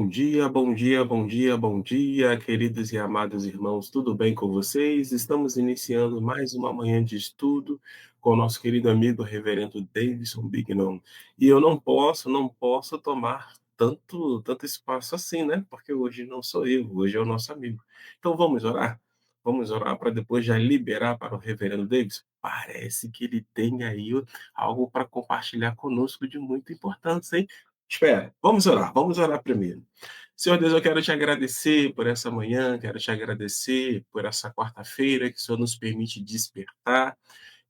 Bom dia, bom dia, bom dia, bom dia, queridos e amados irmãos, tudo bem com vocês? Estamos iniciando mais uma manhã de estudo com o nosso querido amigo Reverendo Davidson Bignon. E eu não posso tomar tanto espaço assim, né? Porque hoje não sou eu, hoje é o nosso amigo. Então vamos orar? Vamos orar para depois já liberar para o Reverendo Davidson? Parece que ele tem aí algo para compartilhar conosco de muito importante, hein? Espera, vamos orar primeiro. Senhor Deus, eu quero te agradecer por essa manhã, quero te agradecer por essa quarta-feira que o Senhor nos permite despertar.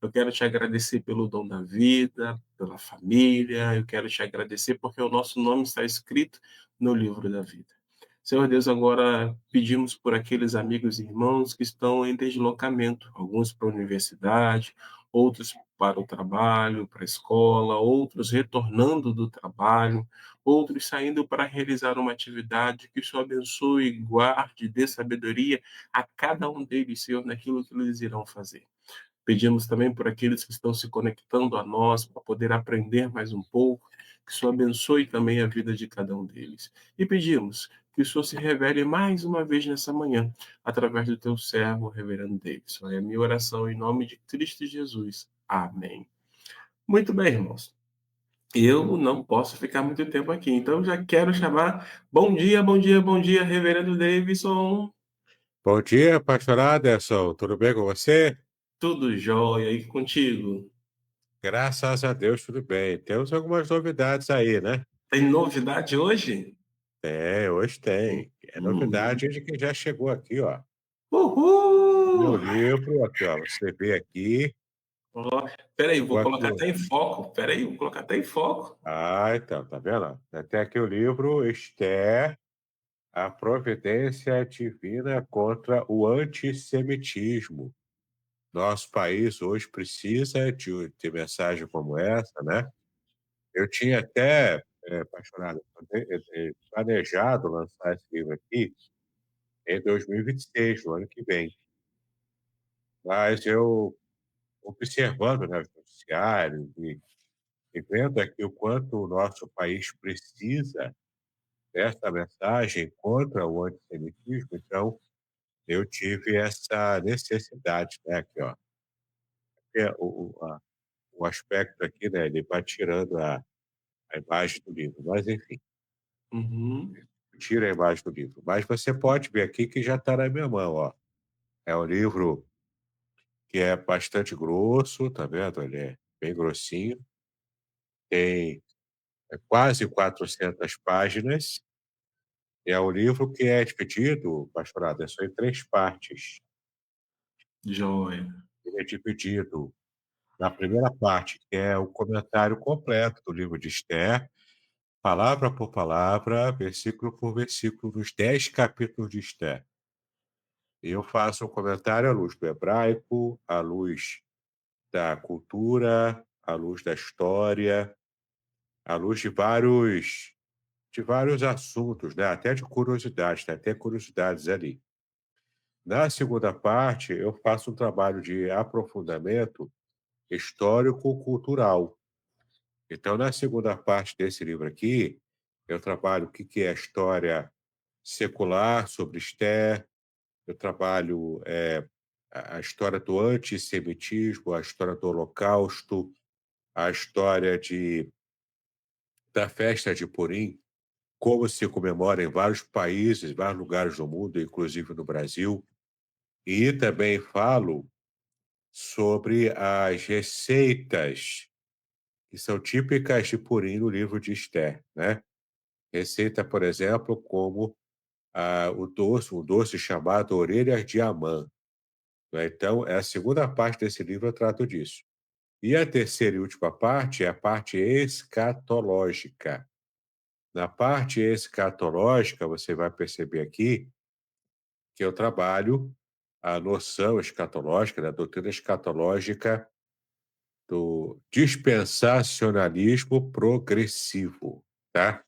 Eu quero te agradecer pelo dom da vida, pela família, eu quero te agradecer porque o nosso nome está escrito no livro da vida. Senhor Deus, agora pedimos por aqueles amigos e irmãos que estão em deslocamento, alguns para a universidade, outros para o trabalho, para a escola, outros retornando do trabalho, outros saindo para realizar uma atividade. Que o Senhor abençoe, guarde, dê sabedoria a cada um deles, Senhor, naquilo que eles irão fazer. Pedimos também por aqueles que estão se conectando a nós para poder aprender mais um pouco, que o Senhor abençoe também a vida de cada um deles. E pedimos que o Senhor se revele mais uma vez nessa manhã, através do teu servo, Reverendo Davidson. É a minha oração em nome de Cristo Jesus. Amém. Muito bem, irmãos. Eu não posso ficar muito tempo aqui, então já quero chamar. Bom dia, bom dia, bom dia, Reverendo Davidson. Bom dia, pastor Aderson. Tudo bem com você? Tudo jóia aí contigo? Graças a Deus, tudo bem. Temos algumas novidades aí, né? Tem novidade hoje? Hoje Hum, tem. É hum. novidade de que já chegou aqui, ó. Meu Uhul! livro, aqui, ó. Você vê aqui, Ó, espera aí, vou colocar enquanto. até em foco. Espera aí, vou colocar até em foco. Então, tá vendo? Tem aqui o livro Esther, a providência divina contra o antissemitismo. Nosso país hoje precisa de mensagem como essa, né? Eu tinha até, apaixonado, planejado lançar esse livro aqui em 2026, no ano que vem. Mas eu observando, né, os noticiários e vendo aqui o quanto o nosso país precisa dessa mensagem contra o antissemitismo, então eu tive essa necessidade, né, aqui, ó. O aspecto aqui, né, ele vai tirando a imagem do livro, mas enfim. Uhum. Tira a imagem do livro. Mas você pode ver aqui que já está na minha mão, ó. É um livro que é bastante grosso, tá vendo? Ele é bem grossinho, tem quase 400 páginas. É um livro que é dividido, pastor só em 3 partes. Joia. Ele é dividido na primeira parte, que é o comentário completo do livro de Esther, palavra por palavra, versículo por versículo, dos 10 capítulos de Esther. Eu faço um comentário à luz do hebraico, à luz da cultura, à luz da história, à luz de vários assuntos, né, até de curiosidades, tem até curiosidades ali. Na segunda parte, eu faço um trabalho de aprofundamento histórico-cultural. Então, na segunda parte desse livro aqui, eu trabalho o que que é a história secular sobre Esther, eu trabalho, a história do antissemitismo, a história do Holocausto, a história da festa de Purim, como se comemora em vários países, vários lugares do mundo, inclusive no Brasil. E também falo sobre as receitas que são típicas de Purim no livro de Esther, né? Receita, por exemplo, como o doce chamado orelhas de Amã, né? Então, é a segunda parte desse livro eu trato disso. E a terceira e última parte é a parte escatológica. Na parte escatológica, você vai perceber aqui que eu trabalho a noção escatológica, da doutrina escatológica do dispensacionalismo progressivo, tá?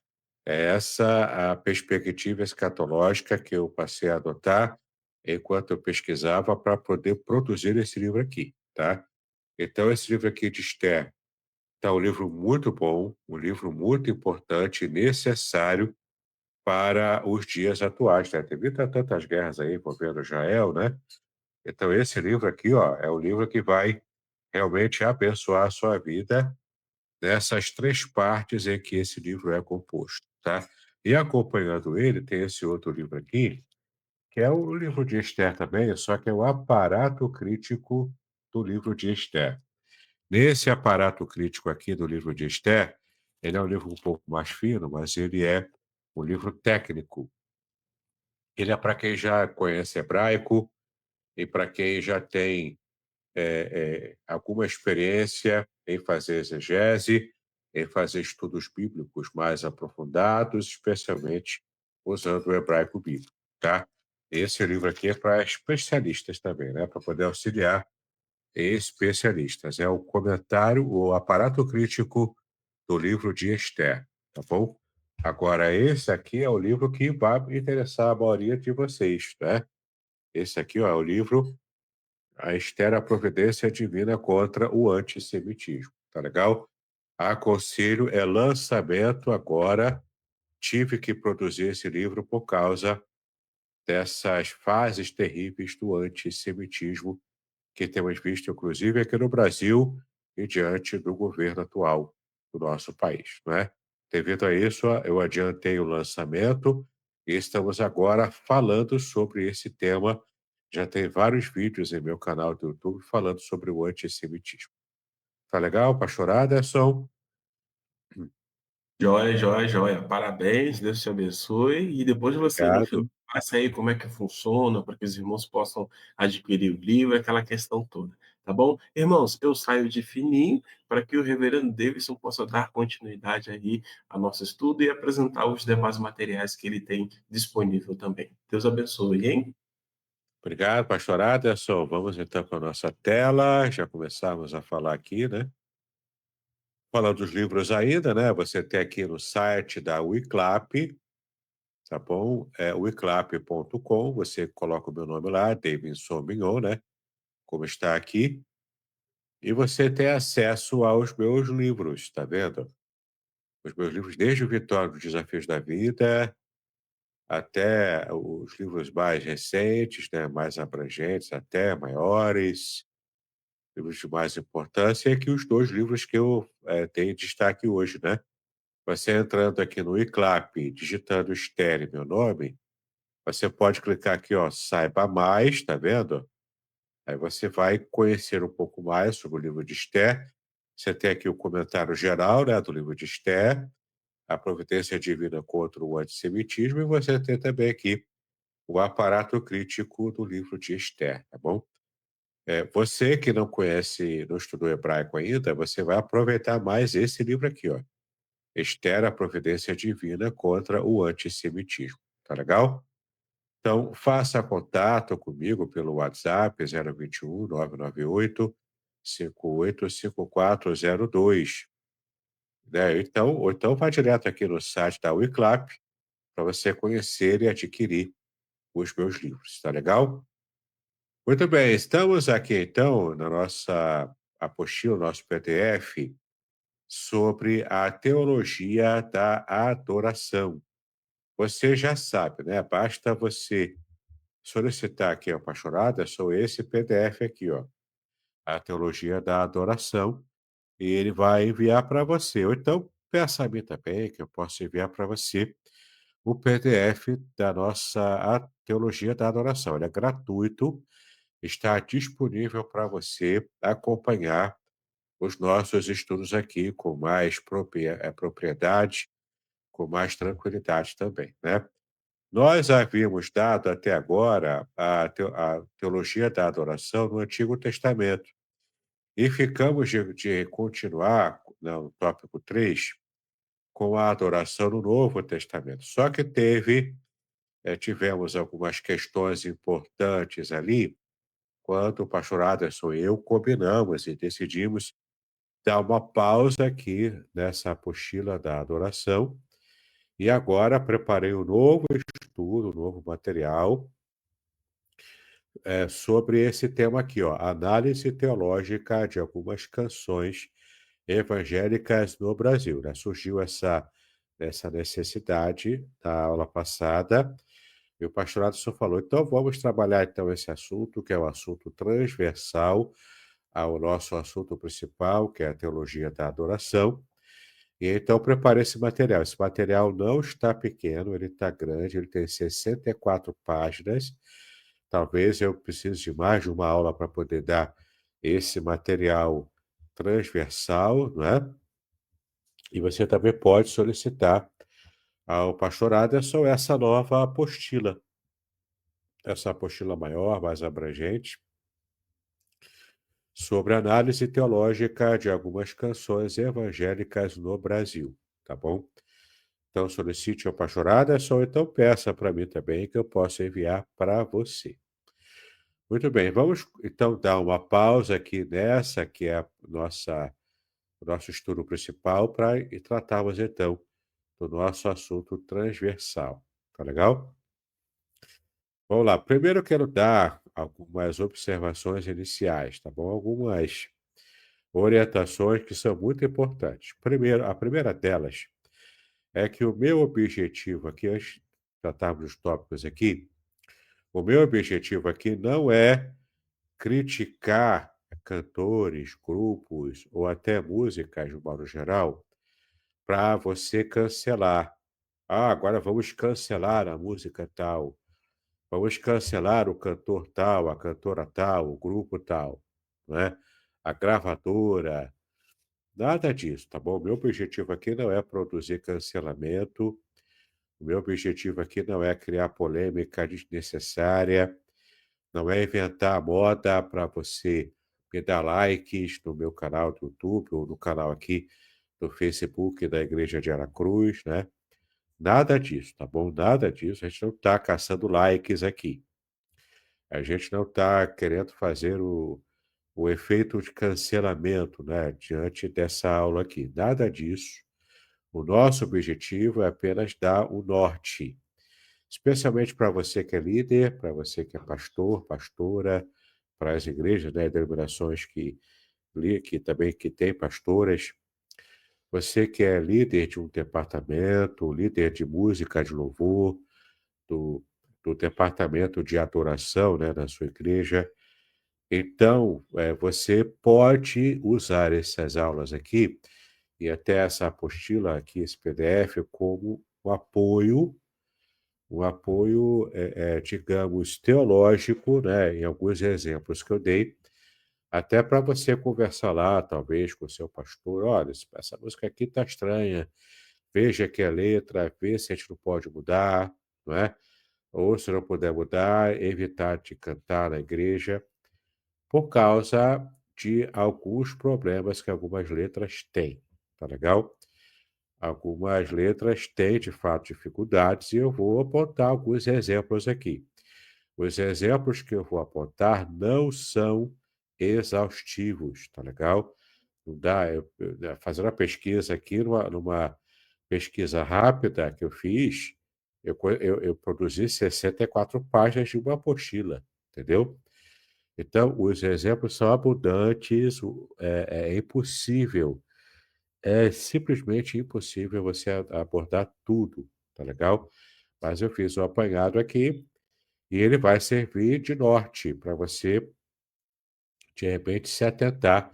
É essa a perspectiva escatológica que eu passei a adotar enquanto eu pesquisava para poder produzir esse livro aqui, tá? Então, esse livro aqui de Esther tá um livro muito bom, um livro muito importante e necessário para os dias atuais, né. Devido a tantas guerras aí envolvendo Israel, né, então esse livro aqui, ó, é o livro que vai realmente abençoar a sua vida nessas 3 partes em que esse livro é composto, tá. E acompanhando ele tem esse outro livro aqui, que é o livro de Esther também, só que é o aparato crítico do livro de Esther. Nesse aparato crítico aqui do livro de Esther, ele é um livro um pouco mais fino, mas ele é um livro técnico. Ele é para quem já conhece hebraico e para quem já tem alguma experiência em fazer exegese, em fazer estudos bíblicos mais aprofundados, especialmente usando o hebraico bíblico, tá? Esse livro aqui é para especialistas também, né? Para poder auxiliar especialistas. É o comentário, o aparato crítico do livro de Esther, tá bom? Agora, esse aqui é o livro que vai interessar a maioria de vocês, né? Esse aqui, ó, é o livro A Esther, a Providência Divina contra o Antissemitismo, tá legal? Aconselho, é lançamento agora. Tive que produzir esse livro por causa dessas fases terríveis do antissemitismo que temos visto, inclusive, aqui no Brasil e diante do governo atual do nosso país, não é? Devido a isso, eu adiantei o lançamento e estamos agora falando sobre esse tema. Já tem vários vídeos em meu canal do YouTube falando sobre o antissemitismo. Tá legal, pastor Aderson? Joia, joia, joia. Parabéns, Deus te abençoe. E depois você, no final, Obrigado. passa aí como é que funciona, para que os irmãos possam adquirir o livro, aquela questão toda, tá bom? Irmãos, eu saio de fininho para que o reverendo Davidson possa dar continuidade aí ao nosso estudo e apresentar os demais materiais que ele tem disponível também. Deus abençoe, hein? Obrigado, pastor Aderson. Vamos então para a nossa tela. Já começamos a falar aqui, né? Falando dos livros ainda, né? Você tem aqui no site da Wiclap, tá bom? É wiclap.com, você coloca o meu nome lá, Davidson Mignon, né? Como está aqui, e você tem acesso aos meus livros, tá vendo? Os meus livros, desde o Vitória dos Desafios da Vida até os livros mais recentes, né? Mais abrangentes, até maiores, livros de mais importância, e aqui os 2 livros que eu tenho em destaque hoje, né? Você entrando aqui no Wiclap, digitando Esther, meu nome, você pode clicar aqui, ó, saiba mais, tá vendo? Aí você vai conhecer um pouco mais sobre o livro de Esther. Você tem aqui o comentário geral, né, do livro de Esther, a providência divina contra o antissemitismo, e você tem também aqui o aparato crítico do livro de Esther, tá bom? Você que não conhece, não estudou hebraico ainda, você vai aproveitar mais esse livro aqui, ó. Esther, a providência divina contra o antissemitismo. Tá legal? Então, faça contato comigo pelo WhatsApp 021 998 585402, né? Então, ou então vá direto aqui no site da Wiclap para você conhecer e adquirir os meus livros, tá legal? Muito bem, estamos aqui então na nossa apostila, nosso PDF, sobre a teologia da adoração. Você já sabe, né? Basta você solicitar aqui ao pastorado, sou esse PDF aqui, ó, a teologia da adoração, e ele vai enviar para você. Ou então peça a mim também, que eu posso enviar para você o PDF da nossa teologia da adoração. Ele é gratuito, está disponível para você acompanhar os nossos estudos aqui com mais propriedade, com mais tranquilidade também, né? Nós havíamos dado até agora a teologia da adoração no Antigo Testamento e ficamos de continuar no tópico 3 com a adoração no Novo Testamento. Só que tivemos algumas questões importantes ali, quando o pastor Aderson e eu combinamos e decidimos dar uma pausa aqui nessa apostila da adoração, e agora preparei um novo estudo, um novo material sobre esse tema aqui, ó, análise teológica de algumas canções evangélicas no Brasil, né? Surgiu nessa necessidade da aula passada, e o pastorado só falou: "Então vamos trabalhar então esse assunto, que é um assunto transversal ao nosso assunto principal, que é a teologia da adoração". E então preparei esse material. Esse material não está pequeno, ele está grande, ele tem 64 páginas. Talvez eu precise de mais de uma aula para poder dar esse material transversal, não é? E você também pode solicitar ao pastorado essa nova apostila, essa apostila maior, mais abrangente, sobre a análise teológica de algumas canções evangélicas no Brasil, tá bom? Então solicite ao pastorado, ou então peça para mim também que eu possa enviar para você. Muito bem, vamos então dar uma pausa aqui nessa, que é a o nosso estudo principal, para e tratarmos então do nosso assunto transversal. Tá legal? Vamos lá. Primeiro eu quero dar algumas observações iniciais, tá bom? Algumas orientações que são muito importantes. Primeiro, a primeira delas é que o meu objetivo aqui, antes de tratarmos dos tópicos aqui, o meu objetivo aqui não é criticar cantores, grupos ou até músicas, de modo geral, para você cancelar. Ah, agora vamos cancelar a música tal. Vamos cancelar o cantor tal, a cantora tal, o grupo tal, não é? A gravadora, nada disso, tá bom? Meu objetivo aqui não é produzir cancelamento, o meu objetivo aqui não é criar polêmica desnecessária, não é inventar moda para você me dar likes no meu canal do YouTube ou no canal aqui do Facebook da Igreja de Aracruz, né? Nada disso, tá bom? Nada disso. A gente não está caçando likes aqui. A gente não está querendo fazer o efeito de cancelamento, né, diante dessa aula aqui. Nada disso. O nosso objetivo é apenas dar o norte, especialmente para você que é líder, para você que é pastor, pastora, para as igrejas, né, denominações que também que tem pastoras. Você que é líder de um departamento, líder de música de louvor, do, do departamento de adoração, né, da sua igreja. Então, você pode usar essas aulas aqui e até essa apostila aqui, esse PDF, como um apoio, digamos, teológico, né, em alguns exemplos que eu dei, até para você conversar lá, talvez, com o seu pastor: "Olha, essa música aqui está estranha, veja aqui a letra, vê se a gente não pode mudar", não é? Ou se não puder mudar, evitar de cantar na igreja, por causa de alguns problemas que algumas letras têm, tá legal? Algumas letras têm, de fato, dificuldades e eu vou apontar alguns exemplos aqui. Os exemplos que eu vou apontar não são exaustivos, tá legal? Não dá, fazendo a pesquisa aqui, numa pesquisa rápida que eu fiz, eu produzi 64 páginas de uma apostila, entendeu? Então, os exemplos são abundantes, é impossível, é simplesmente impossível você abordar tudo, tá legal? Mas eu fiz um apanhado aqui e ele vai servir de norte para você, de repente, se atentar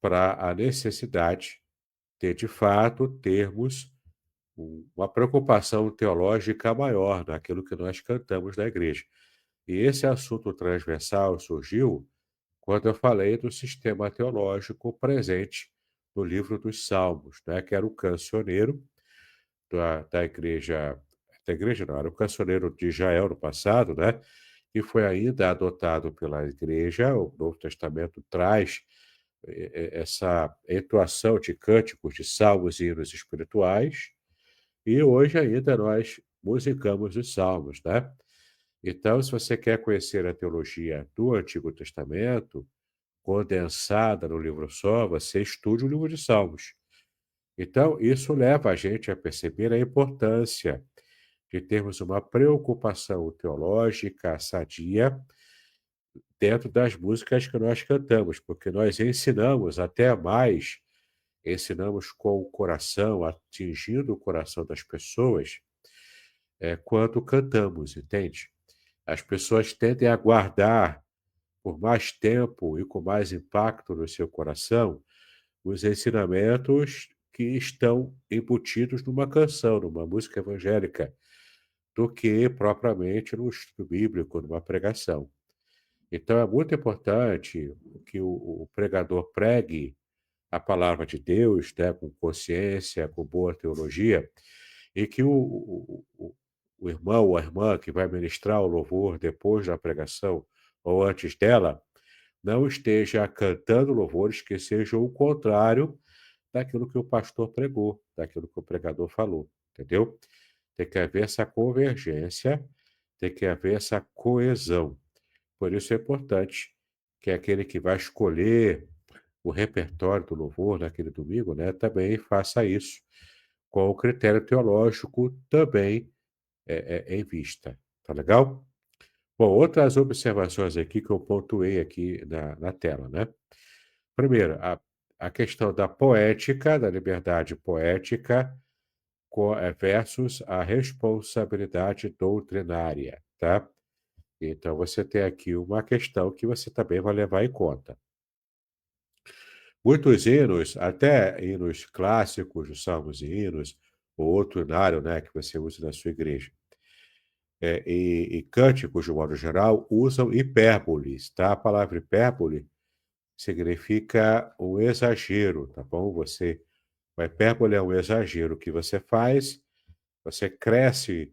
para a necessidade de fato, termos uma preocupação teológica maior naquilo que nós cantamos na igreja. E esse assunto transversal surgiu quando eu falei do sistema teológico presente no livro dos Salmos, né, que era o cancioneiro da igreja não, era o cancioneiro de Israel no passado, né, e foi ainda adotado pela igreja. O Novo Testamento traz essa entoação de cânticos, de salmos e hinos espirituais, e hoje ainda nós musicamos os salmos, né? Então, se você quer conhecer a teologia do Antigo Testamento, condensada no livro só, você estude o livro de Salmos. Então, isso leva a gente a perceber a importância de termos uma preocupação teológica sadia dentro das músicas que nós cantamos, porque nós ensinamos até mais ensinamos com o coração, atingindo o coração das pessoas, quando cantamos, entende? As pessoas tendem a guardar por mais tempo e com mais impacto no seu coração os ensinamentos que estão embutidos numa canção, numa música evangélica, do que propriamente no estudo bíblico, numa pregação. Então é muito importante que o pregador pregue a palavra de Deus, né, com consciência, com boa teologia, e que o irmão ou a irmã que vai ministrar o louvor depois da pregação ou antes dela, não esteja cantando louvores que sejam o contrário daquilo que o pastor pregou, daquilo que o pregador falou, entendeu? Tem que haver essa convergência, tem que haver essa coesão. Por isso é importante que aquele que vai escolher o repertório do louvor naquele domingo, né, também faça isso com o critério teológico também em vista. Tá legal? Bom, outras observações aqui que eu pontuei aqui na tela, né? Primeiro, a questão da poética, da liberdade poética, versus a responsabilidade doutrinária, tá? Então, você tem aqui uma questão que você também vai levar em conta. Muitos hinos, até hinos clássicos, os salmos e hinos, ou outro hinário, né, que você usa na sua igreja, e cânticos, de modo geral, usam hipérboles, tá? A palavra hipérbole significa um exagero, tá bom? A hipérbole é um exagero que você faz, você cresce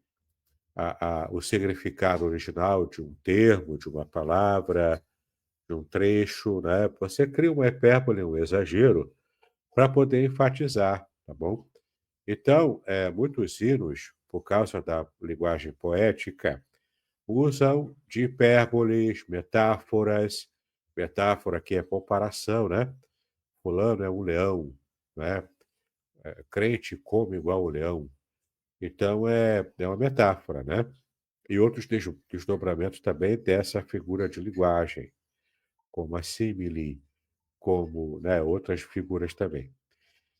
o significado original de um termo, de uma palavra, de um trecho, né? Você cria uma hipérbole, um exagero, para poder enfatizar, tá bom? Então, muitos hinos, por causa da linguagem poética, usam de hipérboles, metáforas, metáfora que é comparação, né? Fulano é um leão, né? Crente come igual o leão. Então, é uma metáfora, né? E outros desdobramentos também dessa figura de linguagem, como a símile, como, né, outras figuras também.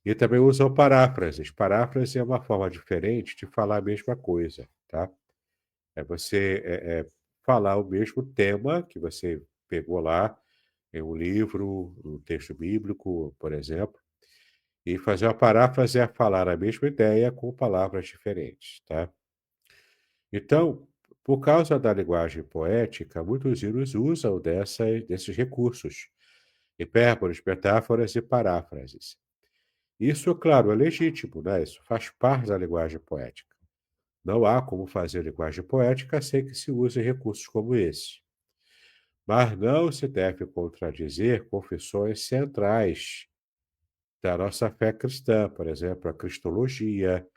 E também usam paráfrases. Paráfrase é uma forma diferente de falar a mesma coisa, tá? É você falar o mesmo tema que você pegou lá em um livro, um texto bíblico, por exemplo, e fazer uma paráfrase é falar a mesma ideia com palavras diferentes, tá? Então, por causa da linguagem poética, muitos hinos usam desses recursos, hipérboles, metáforas e paráfrases. Isso, claro, é legítimo, né? Isso faz parte da linguagem poética. Não há como fazer linguagem poética sem que se use recursos como esse. Mas não se deve contradizer confissões centrais da nossa fé cristã, por exemplo, a cristologia,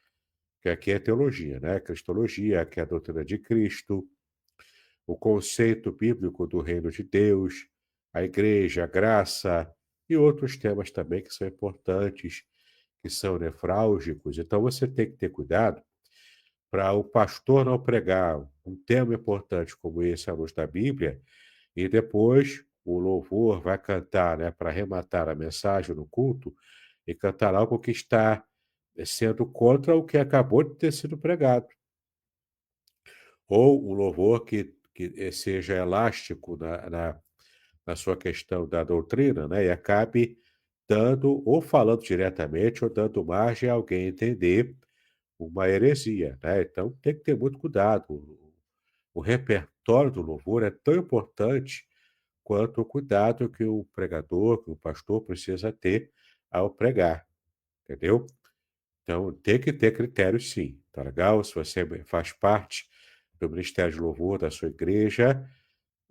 que aqui é teologia, né? Cristologia, que é a doutrina de Cristo, o conceito bíblico do reino de Deus, a igreja, a graça e outros temas também que são importantes, que são nefrálgicos. Então você tem que ter cuidado para o pastor não pregar um tema importante como esse à luz da Bíblia e depois o louvor vai cantar, né, para arrematar a mensagem no culto e cantar algo que está sendo contra o que acabou de ter sido pregado. Ou o louvor que seja elástico na sua questão da doutrina, né, e acabe dando ou falando diretamente ou dando margem a alguém entender uma heresia, né. Então tem que ter muito cuidado. O repertório do louvor é tão importante quanto o cuidado que o pregador, que o pastor precisa ter ao pregar, entendeu? Então tem que ter critério sim, tá legal? Se você faz parte do ministério de louvor da sua igreja,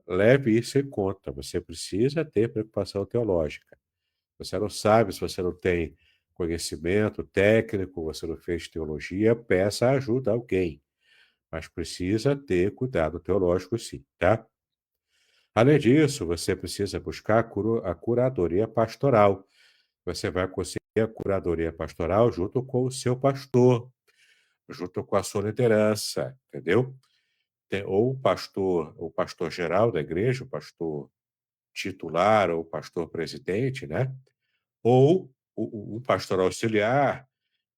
leve isso em conta, você precisa ter preocupação teológica. Você não sabe, se você não tem conhecimento técnico, você não fez teologia, peça ajuda a alguém, mas precisa ter cuidado teológico sim, tá? Além disso, você precisa buscar a curadoria pastoral. Você vai conseguir a curadoria pastoral junto com o seu pastor, junto com a sua liderança, entendeu? Ou o pastor geral da igreja, o pastor titular ou o pastor presidente, né? Ou um pastor auxiliar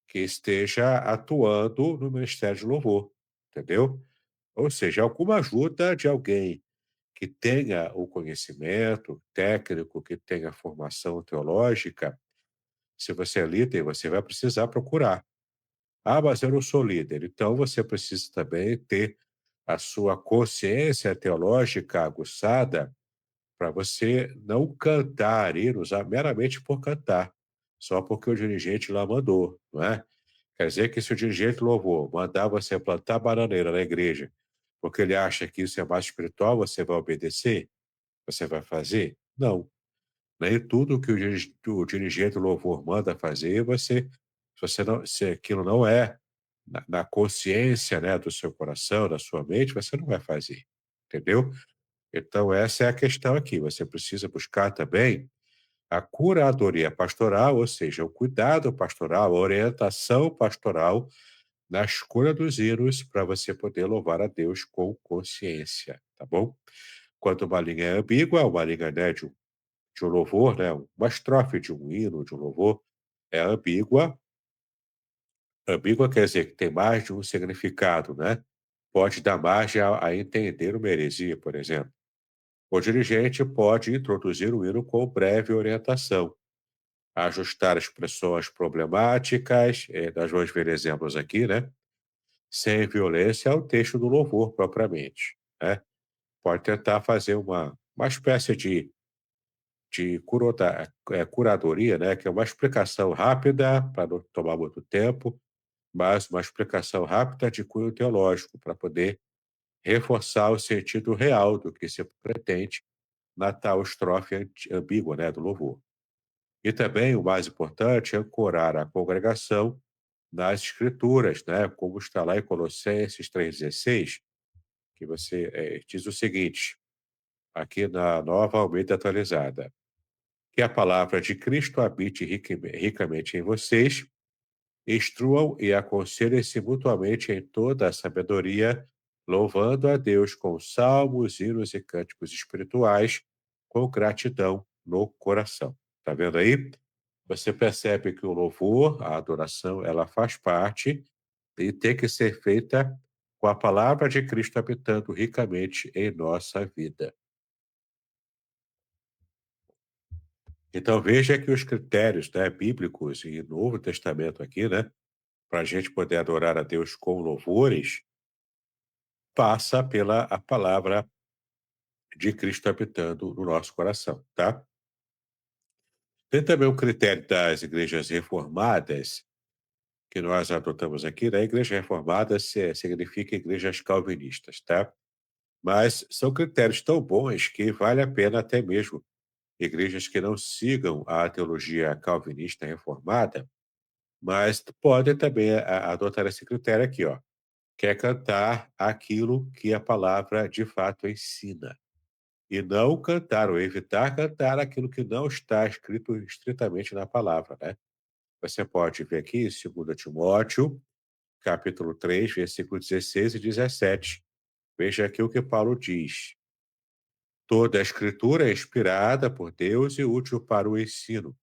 que esteja atuando no ministério de louvor, entendeu? Ou seja, alguma ajuda de alguém que tenha o conhecimento técnico, que tenha formação teológica. Se você é líder, você vai precisar procurar. Ah, mas eu não sou líder. Então você precisa também ter a sua consciência teológica aguçada para você não cantar hinos meramente por cantar, só porque o dirigente lá mandou, não é? Quer dizer que se o dirigente louvor mandar você plantar bananeira na igreja, porque ele acha que isso é mais espiritual, você vai obedecer? Você vai fazer? Não. Nem tudo que o dirigente do louvor manda fazer, se você não, se aquilo não é na consciência, né, do seu coração, da sua mente, você não vai fazer, entendeu? Então essa é a questão aqui, você precisa buscar também a curadoria pastoral, ou seja, o cuidado pastoral, a orientação pastoral na escolha dos hinos para você poder louvar a Deus com consciência, tá bom? Quando uma linha é ambígua, uma linha, né, de um louvor, né, uma estrofe de um hino, de um louvor, é ambígua. Ambígua quer dizer que tem mais de um significado, né? Pode dar margem a entender uma heresia, por exemplo. O dirigente pode introduzir o hino com breve orientação, ajustar expressões problemáticas, nós vamos ver exemplos aqui, né? Sem violência ao texto do louvor propriamente, né? Pode tentar fazer uma espécie de curadoria, né, que é uma explicação rápida, para não tomar muito tempo, mas uma explicação rápida de cunho teológico, para poder reforçar o sentido real do que se pretende na tal estrofe ambígua, né, do louvor. E também, o mais importante, é ancorar a congregação nas escrituras, né, como está lá em Colossenses 3,16, que você diz o seguinte, aqui na Nova Almeida Atualizada: que a palavra de Cristo habite ricamente em vocês, instruam e aconselhem-se mutuamente em toda a sabedoria, louvando a Deus com salmos, hinos e cânticos espirituais, com gratidão no coração. Tá vendo aí? Você percebe que o louvor, a adoração, ela faz parte e tem que ser feita com a palavra de Cristo habitando ricamente em nossa vida. Então veja que os critérios, né, bíblicos e Novo Testamento aqui, né, para a gente poder adorar a Deus com louvores, passa pela a palavra de Cristo habitando no nosso coração, tá? Tem também o critério das igrejas reformadas, que nós adotamos aqui, né? Igreja reformada significa igrejas calvinistas, tá? Mas são critérios tão bons que vale a pena até mesmo igrejas que não sigam a teologia calvinista reformada, mas podem também adotar esse critério aqui, ó, que é cantar aquilo que a palavra de fato ensina, e não cantar ou evitar cantar aquilo que não está escrito estritamente na palavra, né? Você pode ver aqui em 2 Timóteo, capítulo 3, versículos 16 e 17. Veja aqui o que Paulo diz: toda a escritura é inspirada por Deus e útil para o ensino,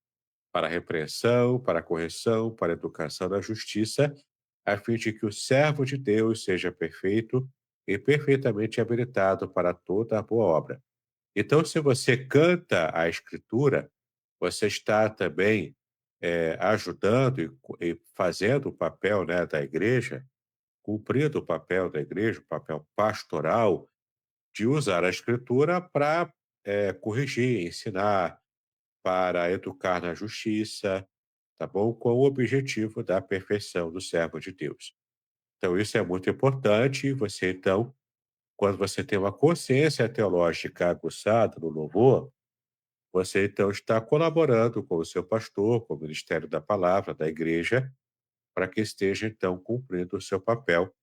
para a repreensão, para a correção, para a educação na justiça, a fim de que o servo de Deus seja perfeito e perfeitamente habilitado para toda a boa obra. Então, se você canta a escritura, você está também ajudando e fazendo o papel, né, da igreja, cumprindo o papel da igreja, o papel pastoral, de usar a escritura para corrigir, ensinar, para educar na justiça, tá bom? Com o objetivo da perfeição do servo de Deus. Então, isso é muito importante. E você, então, quando você tem uma consciência teológica aguçada no louvor, você, então, está colaborando com o seu pastor, com o ministério da palavra, da igreja, para que esteja, então, cumprindo o seu papel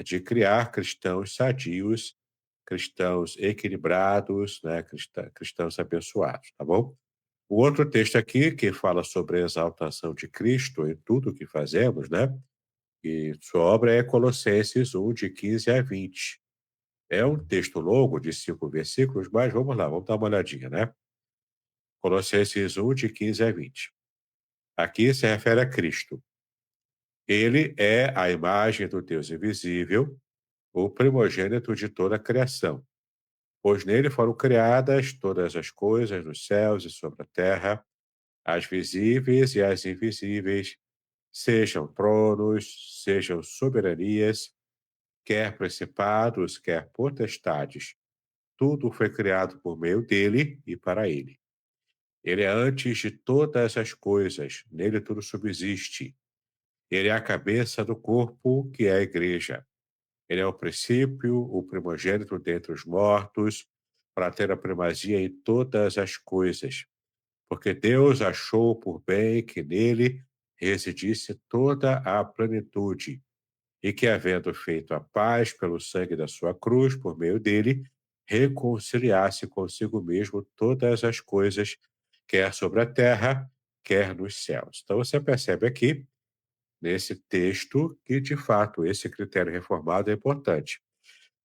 de criar cristãos sadios, cristãos equilibrados, né? Cristãos abençoados, tá bom? O outro texto aqui, que fala sobre a exaltação de Cristo em tudo o que fazemos, né? E sua obra é Colossenses 1, de 15 a 20. É um texto longo, de 5 versículos, mas vamos lá, vamos dar uma olhadinha, né? Colossenses 1, de 15 a 20. Aqui se refere a Cristo. Ele é a imagem do Deus invisível, o primogênito de toda a criação, pois nele foram criadas todas as coisas nos céus e sobre a terra, as visíveis e as invisíveis, sejam tronos, sejam soberanias, quer principados, quer potestades. Tudo foi criado por meio dele e para ele. Ele é antes de todas as coisas, nele tudo subsiste. Ele é a cabeça do corpo, que é a igreja. Ele é o princípio, o primogênito dentre os mortos, para ter a primazia em todas as coisas. Porque Deus achou por bem que nele residisse toda a plenitude, e que, havendo feito a paz pelo sangue da sua cruz, por meio dele, reconciliasse consigo mesmo todas as coisas, quer sobre a terra, quer nos céus. Então você percebe aqui, nesse texto, que de fato esse critério reformado é importante.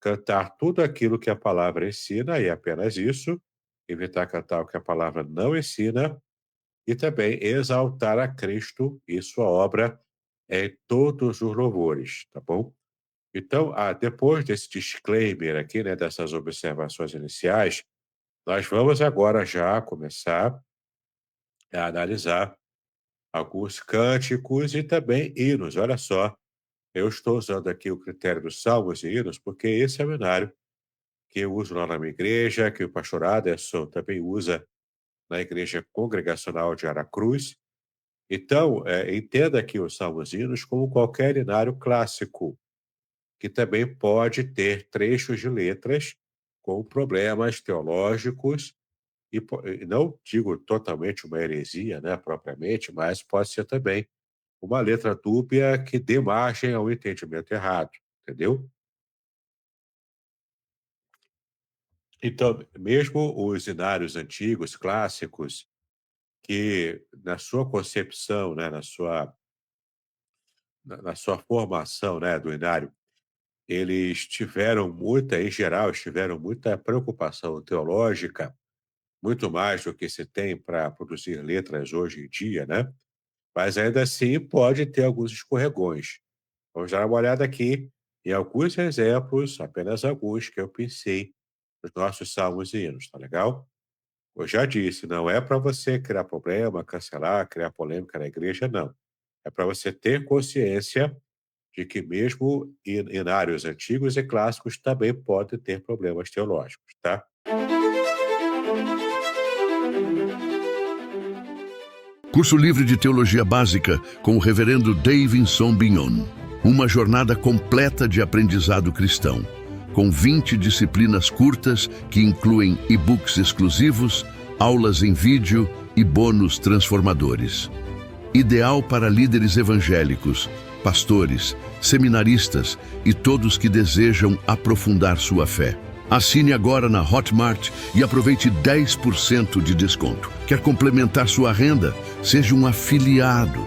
Cantar tudo aquilo que a palavra ensina, e apenas isso, evitar cantar o que a palavra não ensina, e também exaltar a Cristo e sua obra em todos os louvores, tá bom? Então, depois desse disclaimer aqui, né, dessas observações iniciais, nós vamos agora já começar a analisar alguns cânticos e também hinos. Olha só, eu estou usando aqui o critério dos salmos e hinos, porque esse é o hinário que eu uso lá na minha igreja, que o pastor Aderson também usa na igreja congregacional de Aracruz. Então, entenda aqui os salmos e hinos como qualquer hinário clássico, que também pode ter trechos de letras com problemas teológicos e não digo totalmente uma heresia, né, propriamente, mas pode ser também uma letra dúbia que dê margem ao entendimento errado, entendeu? Então, mesmo os hinários antigos, clássicos, que na sua concepção, né, na sua formação, né, do hinário, eles tiveram muita, em geral, tiveram muita preocupação teológica, muito mais do que se tem para produzir letras hoje em dia, né? Mas ainda assim pode ter alguns escorregões. Vamos dar uma olhada aqui em alguns exemplos, apenas alguns que eu pensei nos nossos salmos e hinos, tá legal? Eu já disse, não é para você criar problema, cancelar, criar polêmica na igreja, não. É para você ter consciência de que mesmo hinários antigos e clássicos também podem ter problemas teológicos, tá? Curso livre de Teologia Básica com o Reverendo Davidson Bignon. Uma jornada completa de aprendizado cristão, com 20 disciplinas curtas que incluem e-books exclusivos, aulas em vídeo e bônus transformadores. Ideal para líderes evangélicos, pastores, seminaristas e todos que desejam aprofundar sua fé. Assine agora na Hotmart e aproveite 10% de desconto. Quer complementar sua renda? Seja um afiliado.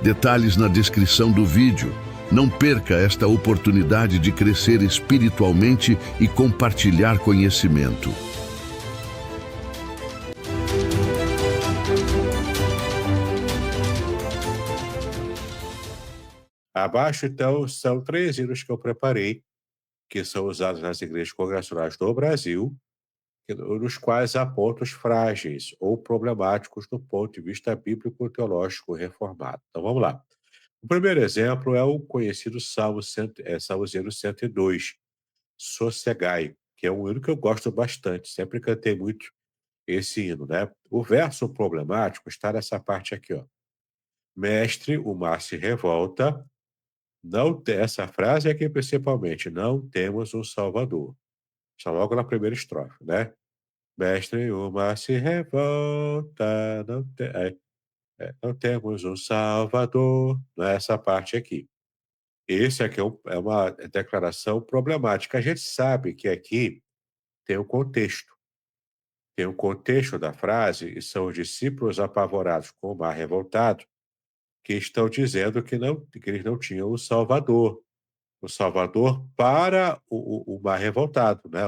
Detalhes na descrição do vídeo. Não perca esta oportunidade de crescer espiritualmente e compartilhar conhecimento. Abaixo, então, são 3 hinos que eu preparei, que são usados nas igrejas congregacionais do Brasil, nos quais há pontos frágeis ou problemáticos do ponto de vista bíblico-teológico reformado. Então vamos lá. O primeiro exemplo é o conhecido Salmos hino 102, Sossegai, que é um hino que eu gosto bastante, sempre cantei muito esse hino, né? O verso problemático está nessa parte aqui, ó. Mestre, o mar se revolta, essa frase aqui principalmente, não temos um Salvador. Está logo na primeira estrofe, né? Mestre, o mar se revolta, não temos um Salvador. Não é essa parte aqui. Esse aqui é uma declaração problemática. A gente sabe que aqui tem o contexto. Tem o contexto da frase, e são os discípulos apavorados com o mar revoltado, que estão dizendo que eles não tinham o Salvador para o mar revoltado, né?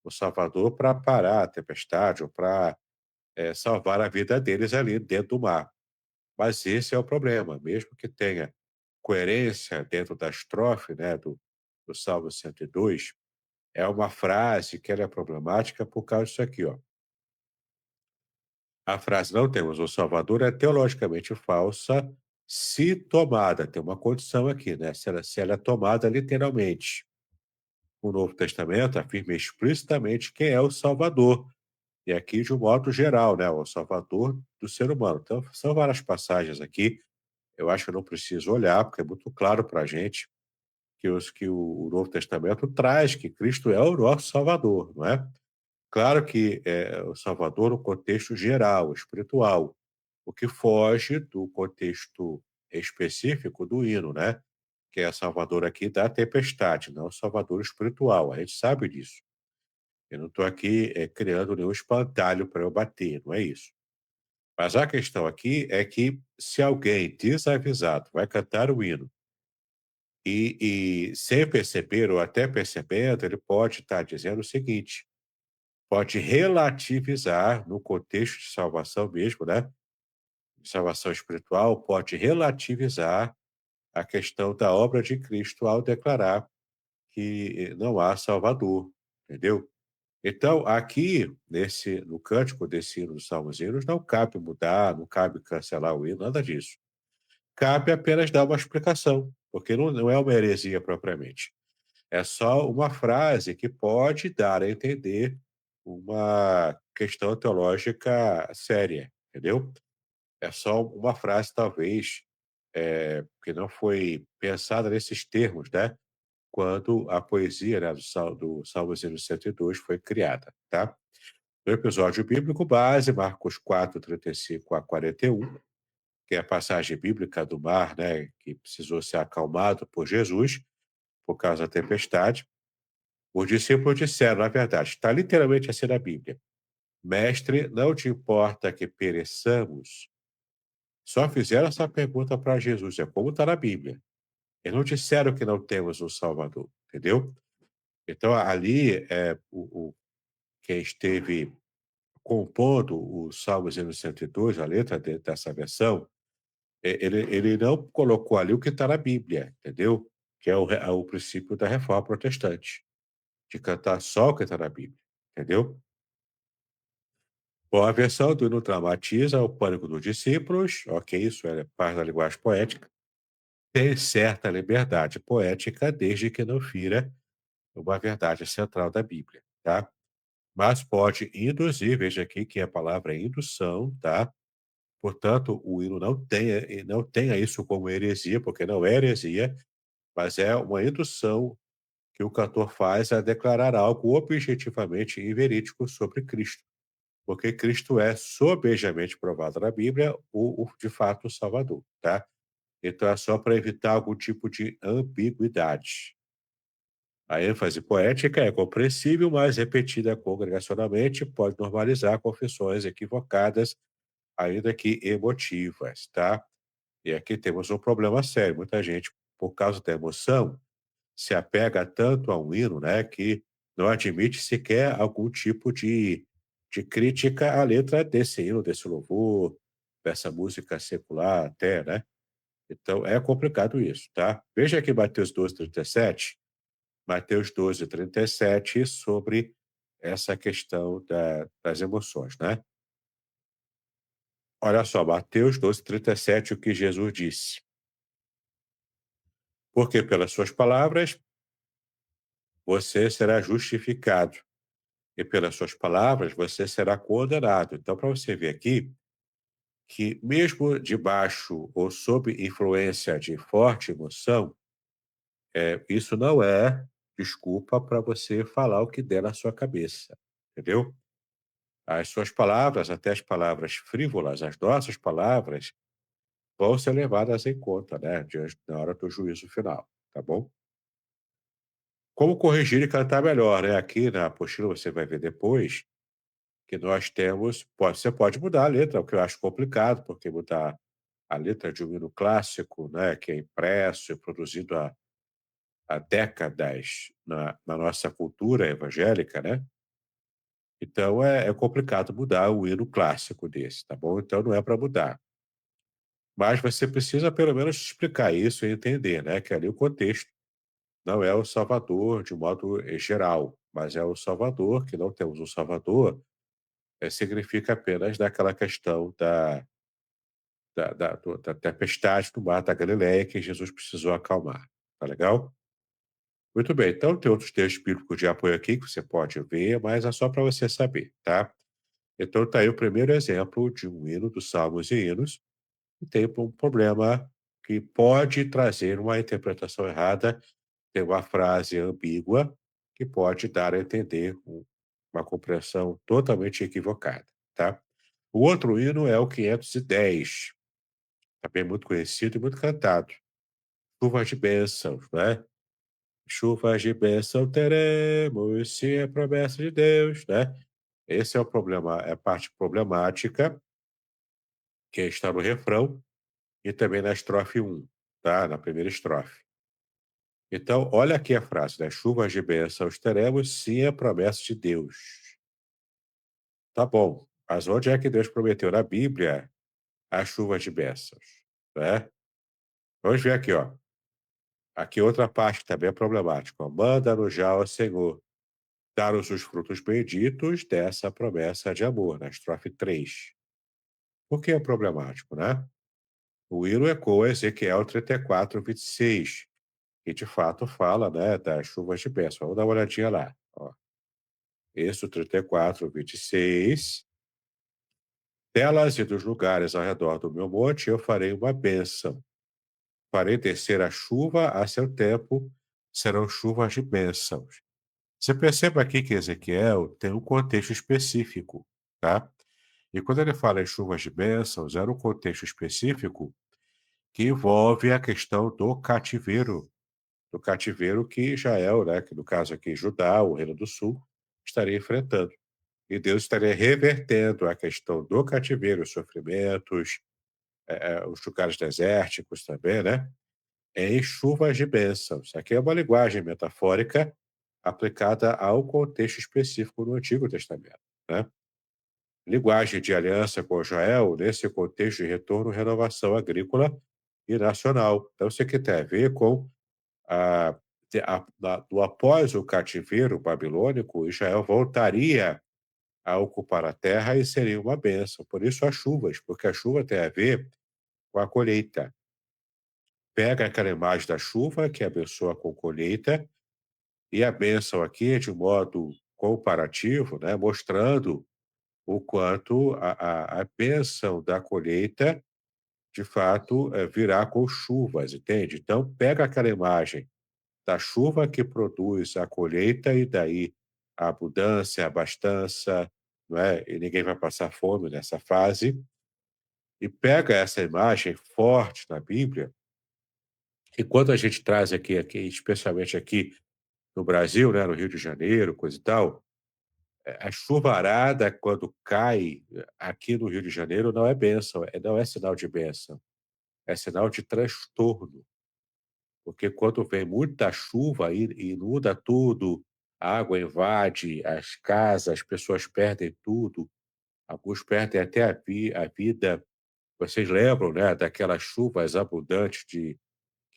O Salvador para parar a tempestade ou para salvar a vida deles ali dentro do mar. Mas esse é o problema, mesmo que tenha coerência dentro da estrofe, né, do Salmo 102, é uma frase que ela é problemática por causa disso aqui, ó. A frase "não temos um Salvador" é teologicamente falsa se tomada, tem uma condição aqui, né, se ela é tomada literalmente. O Novo Testamento afirma explicitamente quem é o Salvador, e aqui de um modo geral, né, o Salvador do ser humano. Então, são várias passagens aqui, eu acho que eu não preciso olhar, porque é muito claro para a gente que o Novo Testamento traz que Cristo é o nosso Salvador, não é? Claro que é o Salvador no contexto geral, espiritual, o que foge do contexto específico do hino, né? Que é Salvador aqui da tempestade, não Salvador espiritual. A gente sabe disso. Eu não estou aqui criando nenhum espantalho para eu bater, não é isso. Mas a questão aqui é que se alguém desavisado vai cantar o hino e sem perceber ou até percebendo, ele pode estar dizendo o seguinte: pode relativizar no contexto de salvação mesmo, né, de salvação espiritual, pode relativizar a questão da obra de Cristo ao declarar que não há Salvador, entendeu? Então, aqui, no cântico desse hino dos Salmos e Hinos, não cabe mudar, não cabe cancelar o hino, nada disso. Cabe apenas dar uma explicação, porque não é uma heresia propriamente. É só uma frase que pode dar a entender uma questão teológica séria, entendeu? É só uma frase, talvez, que não foi pensada nesses termos, né? Quando a poesia, né, do Salmo 102 foi criada, tá? No episódio bíblico base, Marcos 4:35 a 41, que é a passagem bíblica do mar, né, que precisou ser acalmado por Jesus por causa da tempestade. Os discípulos disseram, na verdade, está literalmente assim na Bíblia: Mestre, não te importa que pereçamos? Só fizeram essa pergunta para Jesus, é como está na Bíblia. Eles não disseram que não temos um Salvador, entendeu? Então, ali, quem esteve compondo o Salmo 102, a letra dessa versão, ele não colocou ali o que está na Bíblia, entendeu? Que é o princípio da reforma protestante, de cantar só o que está na Bíblia, entendeu? Bom, a versão do hino dramatiza o pânico dos discípulos, ok, isso é parte da linguagem poética, tem certa liberdade poética desde que não fira uma verdade central da Bíblia, tá? Mas pode induzir, veja aqui que a palavra é indução, tá? Portanto, o hino não tenha isso como heresia, porque não é heresia, mas é uma indução que o cantor faz a declarar algo objetivamente inverídico sobre Cristo, porque Cristo é sobejamente provado na Bíblia de fato o Salvador, tá? Então é só para evitar algum tipo de ambiguidade. A ênfase poética é compreensível, mas repetida congregacionalmente pode normalizar confissões equivocadas, ainda que emotivas, tá? E aqui temos um problema sério. Muita gente, por causa da emoção, se apega tanto a um hino, né, que não admite sequer algum tipo de crítica à letra desse hino, desse louvor, dessa música secular até, né? Então é complicado isso, tá? Veja aqui Mateus 12:37, sobre essa questão das emoções, né? Olha só, Mateus 12:37, o que Jesus disse. Porque pelas suas palavras você será justificado, e pelas suas palavras você será condenado. Então, para você ver aqui que mesmo debaixo ou sob influência de forte emoção, isso não é desculpa para você falar o que der na sua cabeça, entendeu? As suas palavras, até as palavras frívolas, as nossas palavras, vão ser levadas em conta, né, na hora do juízo final, tá bom? Como corrigir e cantar melhor, né? Aqui na apostila você vai ver depois que nós temos, você pode mudar a letra, o que eu acho complicado, porque mudar a letra de um hino clássico, né, que é impresso e produzido há décadas na nossa cultura evangélica, né? Então é complicado mudar o hino clássico desse, tá bom? Então não é para mudar. Mas você precisa pelo menos explicar isso e entender, né, que ali o contexto não é o Salvador de modo geral, mas é o Salvador, que não temos um Salvador, significa apenas daquela questão da tempestade do mar da Galileia que Jesus precisou acalmar. Tá legal? Muito bem, então tem outros textos bíblicos de apoio aqui que você pode ver, mas é só para você saber, tá? Então tá aí o primeiro exemplo de um hino dos Salmos e Hinos, que tem um problema que pode trazer uma interpretação errada, tem uma frase ambígua que pode dar a entender uma compreensão totalmente equivocada, tá? O outro hino é o 510, também muito conhecido e muito cantado. Chuvas de bênçãos, né? Chuvas de bênção teremos, se é promessa de Deus, né? Esse é o problema, é a parte problemática que está no refrão e também na estrofe um, tá? Na primeira estrofe. Então, olha aqui a frase, né? Chuvas de bênçãos teremos, sim, é promessa de Deus. Tá bom, mas onde é que Deus prometeu na Bíblia as chuvas de bênçãos, né? Vamos ver aqui, ó. Aqui outra parte que também é problemática. Ó. Manda-nos já, ó Senhor, dar-nos os frutos benditos dessa promessa de amor, na estrofe 3. Por que é problemático, né? O hino ecoa Ezequiel 34:26, que de fato fala, né, das chuvas de bênção. Vamos dar uma olhadinha lá. Ó. Êxodo 34:26. Delas e dos lugares ao redor do meu monte eu farei uma bênção. Farei descer a chuva a seu tempo, serão chuvas de bênçãos. Você perceba aqui que Ezequiel tem um contexto específico, tá? E quando ele fala em chuvas de bênçãos, era um contexto específico que envolve a questão do cativeiro que Israel, né, que no caso aqui Judá, o Reino do Sul, estaria enfrentando. E Deus estaria revertendo a questão do cativeiro, os sofrimentos, os lugares desérticos também, né, em chuvas de bênçãos. Aqui é uma linguagem metafórica aplicada ao contexto específico no Antigo Testamento, né? Linguagem de aliança com Israel, nesse contexto de retorno e renovação agrícola e nacional. Então, isso aqui tem a ver com do após o cativeiro babilônico, Israel voltaria a ocupar a terra e seria uma bênção. Por isso, as chuvas, porque a chuva tem a ver com a colheita. Pega aquela imagem da chuva, que abençoa com colheita, e a bênção aqui é de modo comparativo, né, mostrando o quanto a bênção da colheita, de fato, virá com chuvas, entende? Então, pega aquela imagem da chuva que produz a colheita e daí a abundância, a abastança, não é? E ninguém vai passar fome nessa fase. E pega essa imagem forte na Bíblia, e quando a gente traz aqui, especialmente aqui no Brasil, né, no Rio de Janeiro, coisa e tal, a chuvarada, quando cai aqui no Rio de Janeiro, não é bênção, não é sinal de bênção, é sinal de transtorno. Porque quando vem muita chuva e inunda tudo, a água invade as casas, as pessoas perdem tudo, alguns perdem até a vida. Vocês lembram, né, daquelas chuvas abundantes que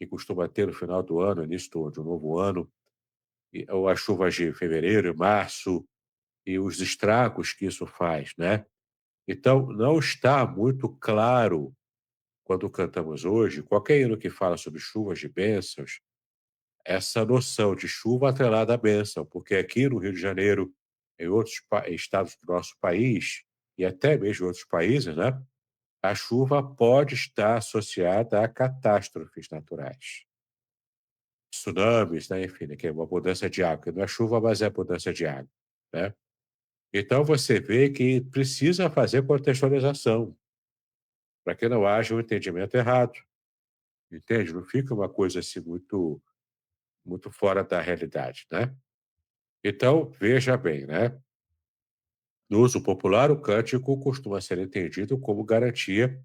costuma ter no final do ano, início de um novo ano, ou as chuvas de fevereiro e março, e os estragos que isso faz, né? Então, não está muito claro, quando cantamos hoje, qualquer hino que fala sobre chuvas de bênçãos, essa noção de chuva atrelada à bênção, porque aqui no Rio de Janeiro, em outros estados do nosso país, e até mesmo em outros países, né, a chuva pode estar associada a catástrofes naturais. Tsunamis, né, enfim, né, que é uma abundância de água, que não é chuva, mas é abundância de água, né? Então você vê que precisa fazer contextualização, para que não haja um entendimento errado, entende? Não fica uma coisa assim muito fora da realidade, né? Então, veja bem, né? No uso popular, o cântico costuma ser entendido como garantia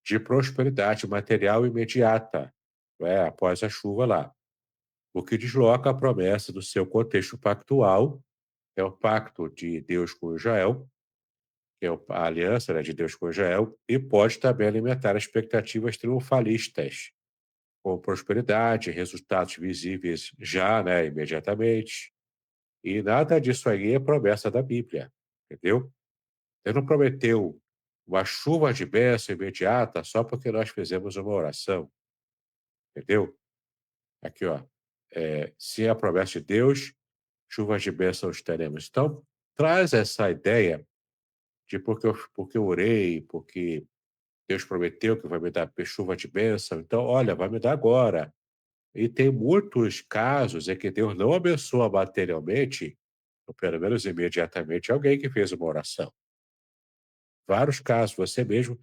de prosperidade material imediata, após a chuva lá, o que desloca a promessa do seu contexto pactual, é o pacto de Deus com Israel, que é a aliança, né, de Deus com Israel, e pode também alimentar expectativas triunfalistas, com prosperidade, resultados visíveis já, né, imediatamente. E nada disso aí é promessa da Bíblia, entendeu? Ele não prometeu uma chuva de bênção imediata só porque nós fizemos uma oração, entendeu? Aqui, ó, se é a promessa de Deus, chuvas de bênçãos teremos. Então, traz essa ideia de porque eu orei, porque Deus prometeu que vai me dar chuva de bênção, então, olha, vai me dar agora. E tem muitos casos em que Deus não abençoa materialmente, ou pelo menos imediatamente, alguém que fez uma oração. Vários casos, você mesmo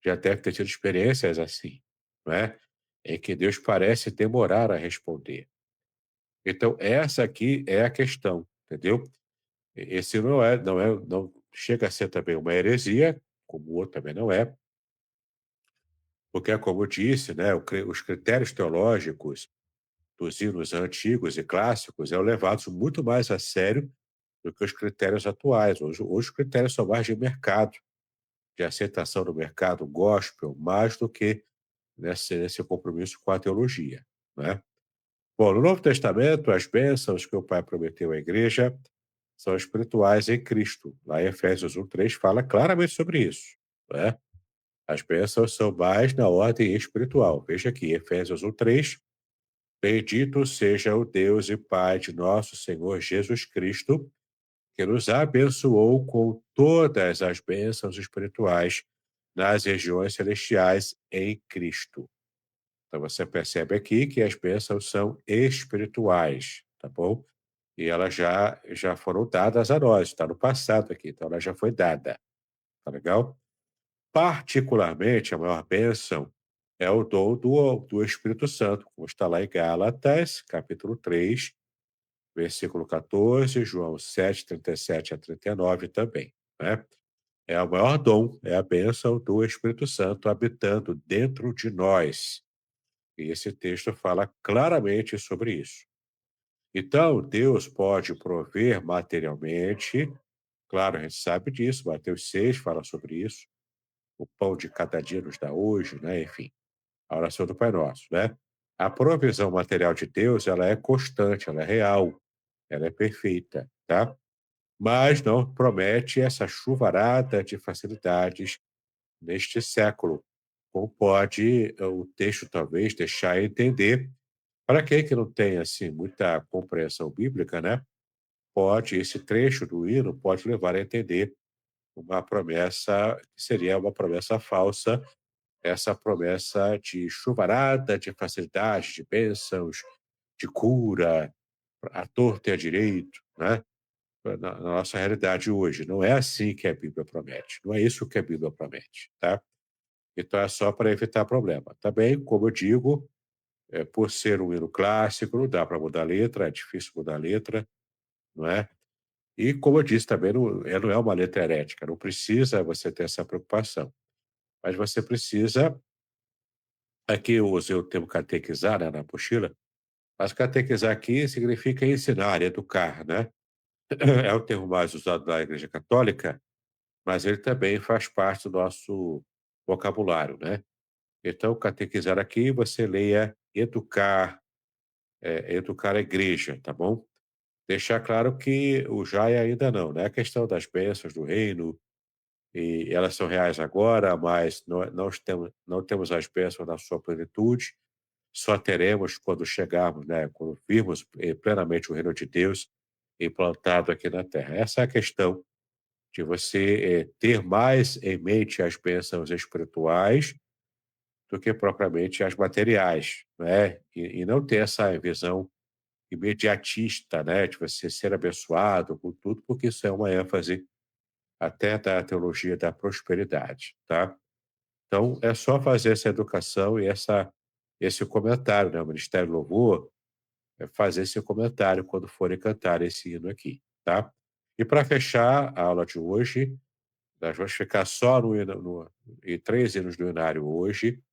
já deve ter tido experiências assim, não é? Em que Deus parece demorar a responder. Então, essa aqui é a questão, entendeu? Esse não chega a ser também uma heresia, como o outro também não é, porque é como eu disse, né, os critérios teológicos dos hinos antigos e clássicos eram levados muito mais a sério do que os critérios atuais. Hoje os critérios são mais de mercado, de aceitação do mercado gospel, mais do que nesse compromisso com a teologia, né? Bom, no Novo Testamento, as bênçãos que o Pai prometeu à igreja são espirituais em Cristo. Lá em Efésios 1:3 fala claramente sobre isso, né? As bênçãos são mais na ordem espiritual. Veja aqui, Efésios 1:3: Bendito seja o Deus e Pai de nosso Senhor Jesus Cristo, que nos abençoou com todas as bênçãos espirituais nas regiões celestiais em Cristo. Então você percebe aqui que as bênçãos são espirituais, tá bom? E elas já foram dadas a nós, está no passado aqui, então ela já foi dada, tá legal? Particularmente, a maior bênção é o dom do Espírito Santo, como está lá em Gálatas, capítulo 3, versículo 14, João 7, 37 a 39 também, né? É o maior dom, é a bênção do Espírito Santo habitando dentro de nós. E esse texto fala claramente sobre isso. Então, Deus pode prover materialmente, claro, a gente sabe disso, Mateus 6 fala sobre isso, o pão de cada dia nos dá hoje, né? Enfim, a oração do Pai Nosso, né? A provisão material de Deus, ela é constante, ela é real, ela é perfeita, tá? Mas não promete essa chuvarada de facilidades neste século, como pode o texto talvez deixar entender. Para quem que não tem assim muita compreensão bíblica, né? Pode esse trecho do hino pode levar a entender uma promessa que seria uma promessa falsa, essa promessa de chuvarada, de facilidade, de bênçãos, de cura, à torto e à direito, né? Na nossa realidade hoje. Não é assim que a Bíblia promete. Não é isso que a Bíblia promete, tá? Então é só para evitar problema. Também, como eu digo, por ser um hino clássico, não dá para mudar a letra, é difícil mudar a letra, não é? E, como eu disse também, não é uma letra herética, não precisa você ter essa preocupação. Mas você precisa, aqui eu usei o termo catequizar, né, na apostila, mas catequizar aqui significa ensinar, educar, né? É o termo mais usado na Igreja Católica, mas ele também faz parte do nosso vocabulário, né? Então, catequizar aqui, você leia educar, educar a igreja, tá bom? Deixar claro que o já e ainda não, né? A questão das bênçãos do reino, e elas são reais agora, mas não temos as bênçãos na sua plenitude, só teremos quando chegarmos, né? Quando virmos plenamente o reino de Deus implantado aqui na terra. Essa é a questão de você ter mais em mente as bênçãos espirituais do que propriamente as materiais, né? E não ter essa visão imediatista, né, de você ser abençoado com tudo, porque isso é uma ênfase até da teologia da prosperidade, tá? Então, é só fazer essa educação e esse comentário, né? O Ministério do Louvor fazer esse comentário quando forem cantar esse hino aqui, tá? E para fechar a aula de hoje, nós vamos ficar só em 3 hinos do Inário hoje.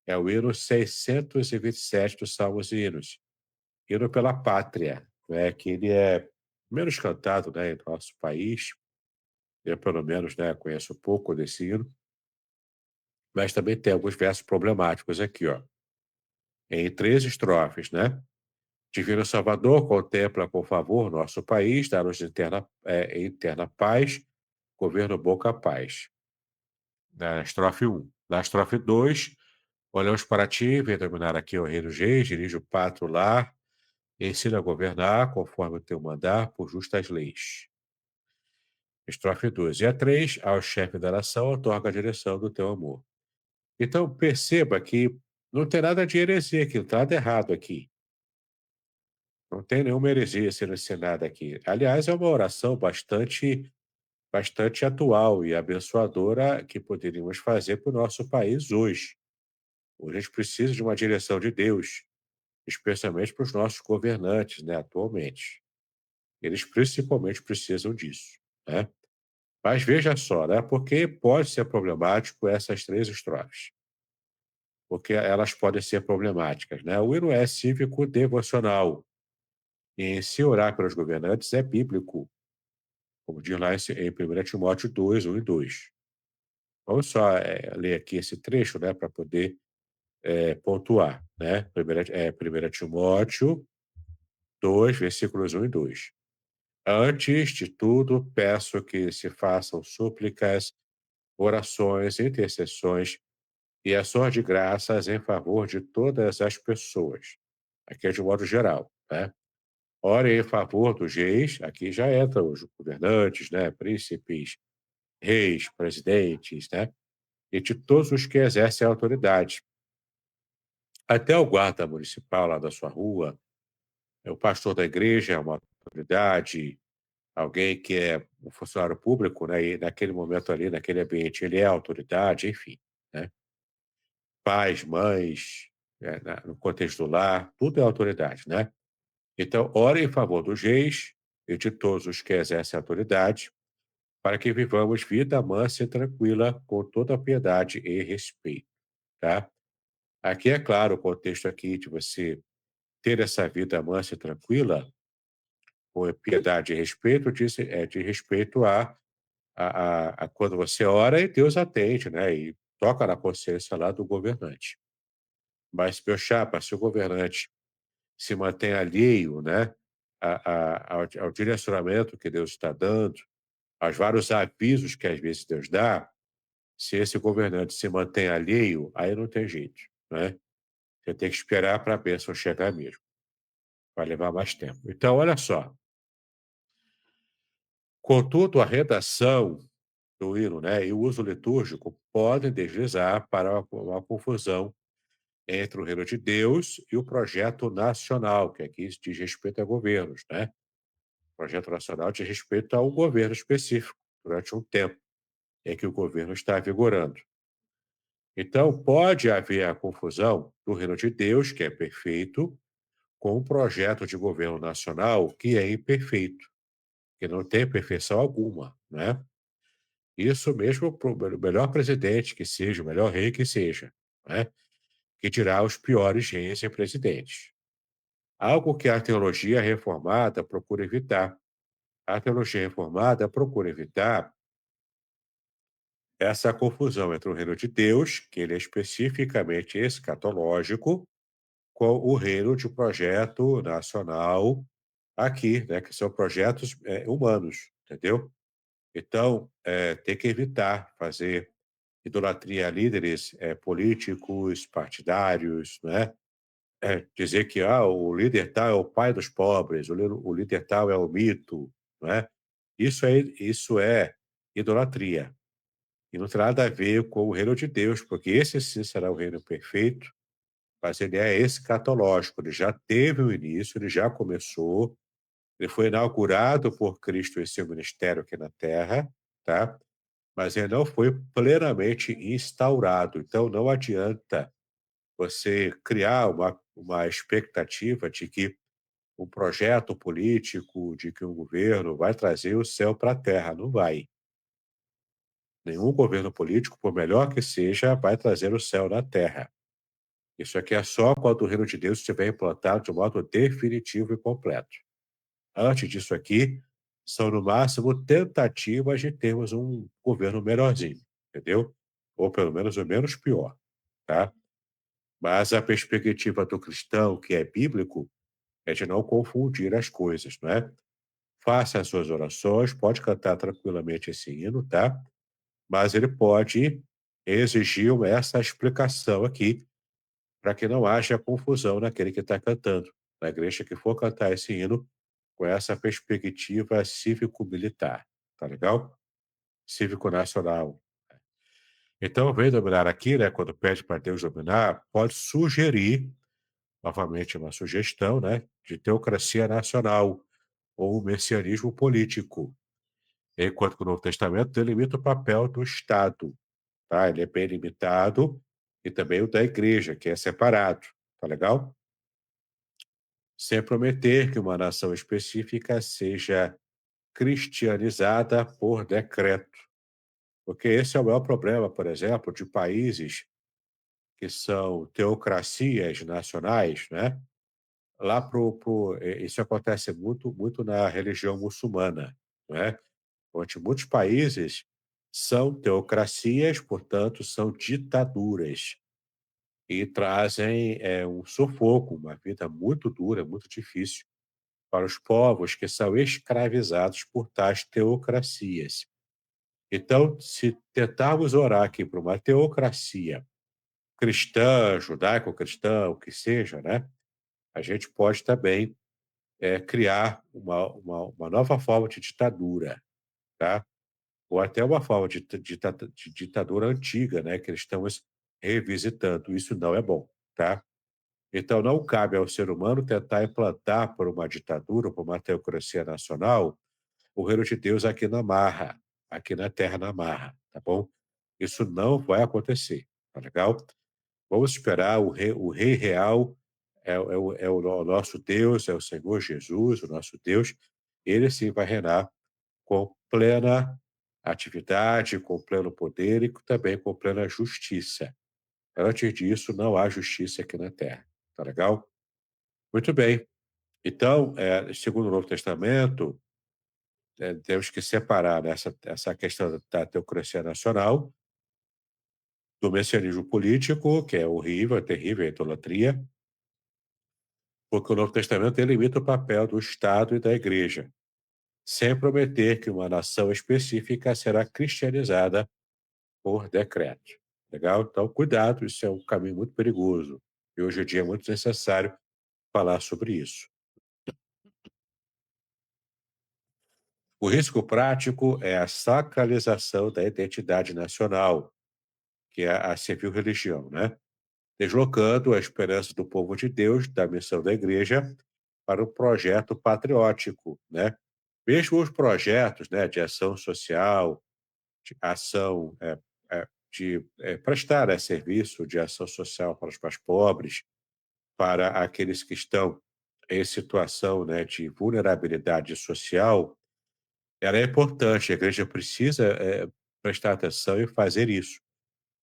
É o hino 627 dos Salmos e Hinos, hino pela pátria, né, que ele é menos cantado, né, em nosso país, Eu, pelo menos, né, conheço pouco desse hino, mas também tem alguns versos problemáticos aqui, ó. Em 3 estrofes, né? Divino Salvador, contempla com favor nosso país, dá-nos interna paz, governo bom capaz. Na estrofe 1. Na estrofe 2, olhamos para ti, vem dominar aqui o rei dos reis, dirige o pátrio lar, ensina a governar conforme o teu mandar, por justas leis. Estrofe 2. E a 3, ao chefe da nação, otorga a direção do teu amor. Então, perceba que não tem nada de heresia aqui, não tem nada errado aqui. Não tem nenhuma heresia sendo ensinada aqui. Aliás, é uma oração bastante atual e abençoadora que poderíamos fazer para o nosso país hoje. Hoje a gente precisa de uma direção de Deus, especialmente para os nossos governantes, né, atualmente. Eles principalmente precisam disso, né? Mas veja só, né, porque pode ser problemático essas 3 estrofes. Porque elas podem ser problemáticas, né? O hino é cívico devocional, e em se orar pelos governantes é bíblico, como diz lá em 1 Timóteo 2, 1 e 2. Vamos só ler aqui esse trecho, né, para poder pontuar, né? 1 Timóteo 2, versículos 1 e 2. Antes de tudo, peço que se façam súplicas, orações, intercessões e ações de graças em favor de todas as pessoas. Aqui é de modo geral, né? Ore em favor dos reis, aqui já entram os governantes, né? Príncipes, reis, presidentes, né? E de todos os que exercem a autoridade. Até o guarda municipal lá da sua rua, o pastor da igreja é uma autoridade, alguém que é um funcionário público, né, e naquele momento ali, naquele ambiente, ele é autoridade, enfim, né? Pais, mães, no contexto do lar, tudo é autoridade, né? Então, ore em favor dos reis e de todos os que exercem autoridade, para que vivamos vida mansa e tranquila, com toda a piedade e respeito, tá? Aqui é claro o contexto aqui de você ter essa vida mansa e tranquila, com piedade e respeito, de respeito a quando você ora e Deus atende, né? E toca na consciência lá do governante. Mas, meu chapa, se o governante se mantém alheio, né, ao direcionamento que Deus está dando, aos vários avisos que às vezes Deus dá, se esse governante se mantém alheio, aí não tem jeito, né? Você tem que esperar para a bênção chegar mesmo. Vai levar mais tempo. Então, olha só. Contudo, a redação do hino, né, e o uso litúrgico podem deslizar para uma confusão entre o reino de Deus e o projeto nacional, que aqui diz respeito a governos, né? O projeto nacional diz respeito a um governo específico, durante um tempo em que o governo está vigorando. Então, pode haver a confusão do reino de Deus, que é perfeito, com um projeto de governo nacional que é imperfeito, que não tem perfeição alguma, né? Isso mesmo para o melhor presidente que seja, o melhor rei que seja, né? Que dirá os piores reis e presidentes. Algo que a teologia reformada procura evitar. A teologia reformada procura evitar essa confusão entre o reino de Deus, que ele é especificamente escatológico, com o reino de projeto nacional aqui, né, que são projetos humanos, entendeu? Então, tem que evitar fazer idolatria a líderes políticos, partidários, né? Dizer que o líder tal é o pai dos pobres, o líder tal é o mito, não é? Isso é idolatria. E não tem nada a ver com o reino de Deus, porque esse sim será o reino perfeito, mas ele é escatológico, ele já teve um início, ele já começou, ele foi inaugurado por Cristo em seu ministério aqui na Terra, tá? Mas ele não foi plenamente instaurado. Então não adianta você criar uma expectativa de que um projeto político, de que um governo vai trazer o céu para a terra. Não vai. Nenhum governo político, por melhor que seja, vai trazer o céu na terra. Isso aqui é só quando o reino de Deus estiver implantado de modo definitivo e completo. Antes disso aqui, são, no máximo, tentativas de termos um governo melhorzinho, entendeu? Ou pelo menos o menos pior, tá? Mas a perspectiva do cristão, que é bíblico, é de não confundir as coisas, não é? Faça as suas orações, pode cantar tranquilamente esse hino, tá? Mas ele pode exigir essa explicação aqui, para que não haja confusão naquele que está cantando, na igreja que for cantar esse hino com essa perspectiva cívico-militar, tá legal? Cívico-nacional. Então, vem dominar aqui, né, quando pede para Deus dominar, pode sugerir, novamente uma sugestão, né, de teocracia nacional ou messianismo político, enquanto que o Novo Testamento delimita o papel do Estado, tá? Ele é bem limitado, e também o da igreja, que é separado, tá legal? Sem prometer que uma nação específica seja cristianizada por decreto, porque esse é o maior problema, por exemplo, de países que são teocracias nacionais, né? Lá isso acontece muito na religião muçulmana, não é? Onde muitos países são teocracias, portanto, são ditaduras e trazem um sufoco, uma vida muito dura, muito difícil para os povos que são escravizados por tais teocracias. Então, se tentarmos orar aqui por uma teocracia cristã, judaico-cristã, o que seja, né? A gente pode também criar uma nova forma de ditadura, tá? Ou até uma forma de ditadura antiga, né? Que eles estamos revisitando. Isso não é bom, tá? Então, não cabe ao ser humano tentar implantar por uma ditadura, por uma teocracia nacional, o reino de Deus aqui na marra, aqui na terra na marra, tá bom? Isso não vai acontecer, tá legal? Vamos esperar o rei real é o nosso Deus, é o Senhor Jesus, o nosso Deus. Ele sim vai reinar com plena atividade, com pleno poder e também com plena justiça. Antes disso, não há justiça aqui na terra, tá legal? Muito bem. Então, segundo o Novo Testamento, temos que separar, né, essa questão da teocracia nacional do messianismo político, que é horrível, é terrível, é idolatria, porque o Novo Testamento limita o papel do Estado e da Igreja, sem prometer que uma nação específica será cristianizada por decreto. Legal? Então, cuidado, isso é um caminho muito perigoso. E hoje em dia é muito necessário falar sobre isso. O risco prático é a sacralização da identidade nacional, que é a civil religião, né? Deslocando a esperança do povo de Deus da missão da igreja para o projeto patriótico, né? Mesmo os projetos, né, de ação social, de ação de prestar serviço de ação social para os mais pobres, para aqueles que estão em situação, né, de vulnerabilidade social, ela é importante. A igreja precisa prestar atenção e fazer isso.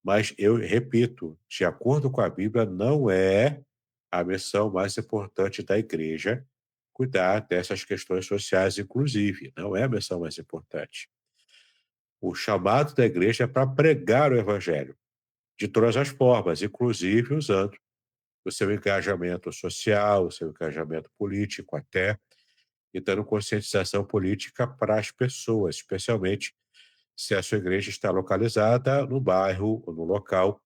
Mas eu repito, de acordo com a Bíblia, não é a missão mais importante da igreja cuidar dessas questões sociais, inclusive. Não é a missão mais importante. O chamado da igreja é para pregar o evangelho de todas as formas, inclusive usando o seu engajamento social, o seu engajamento político até, e dando conscientização política para as pessoas, especialmente se a sua igreja está localizada no bairro ou no local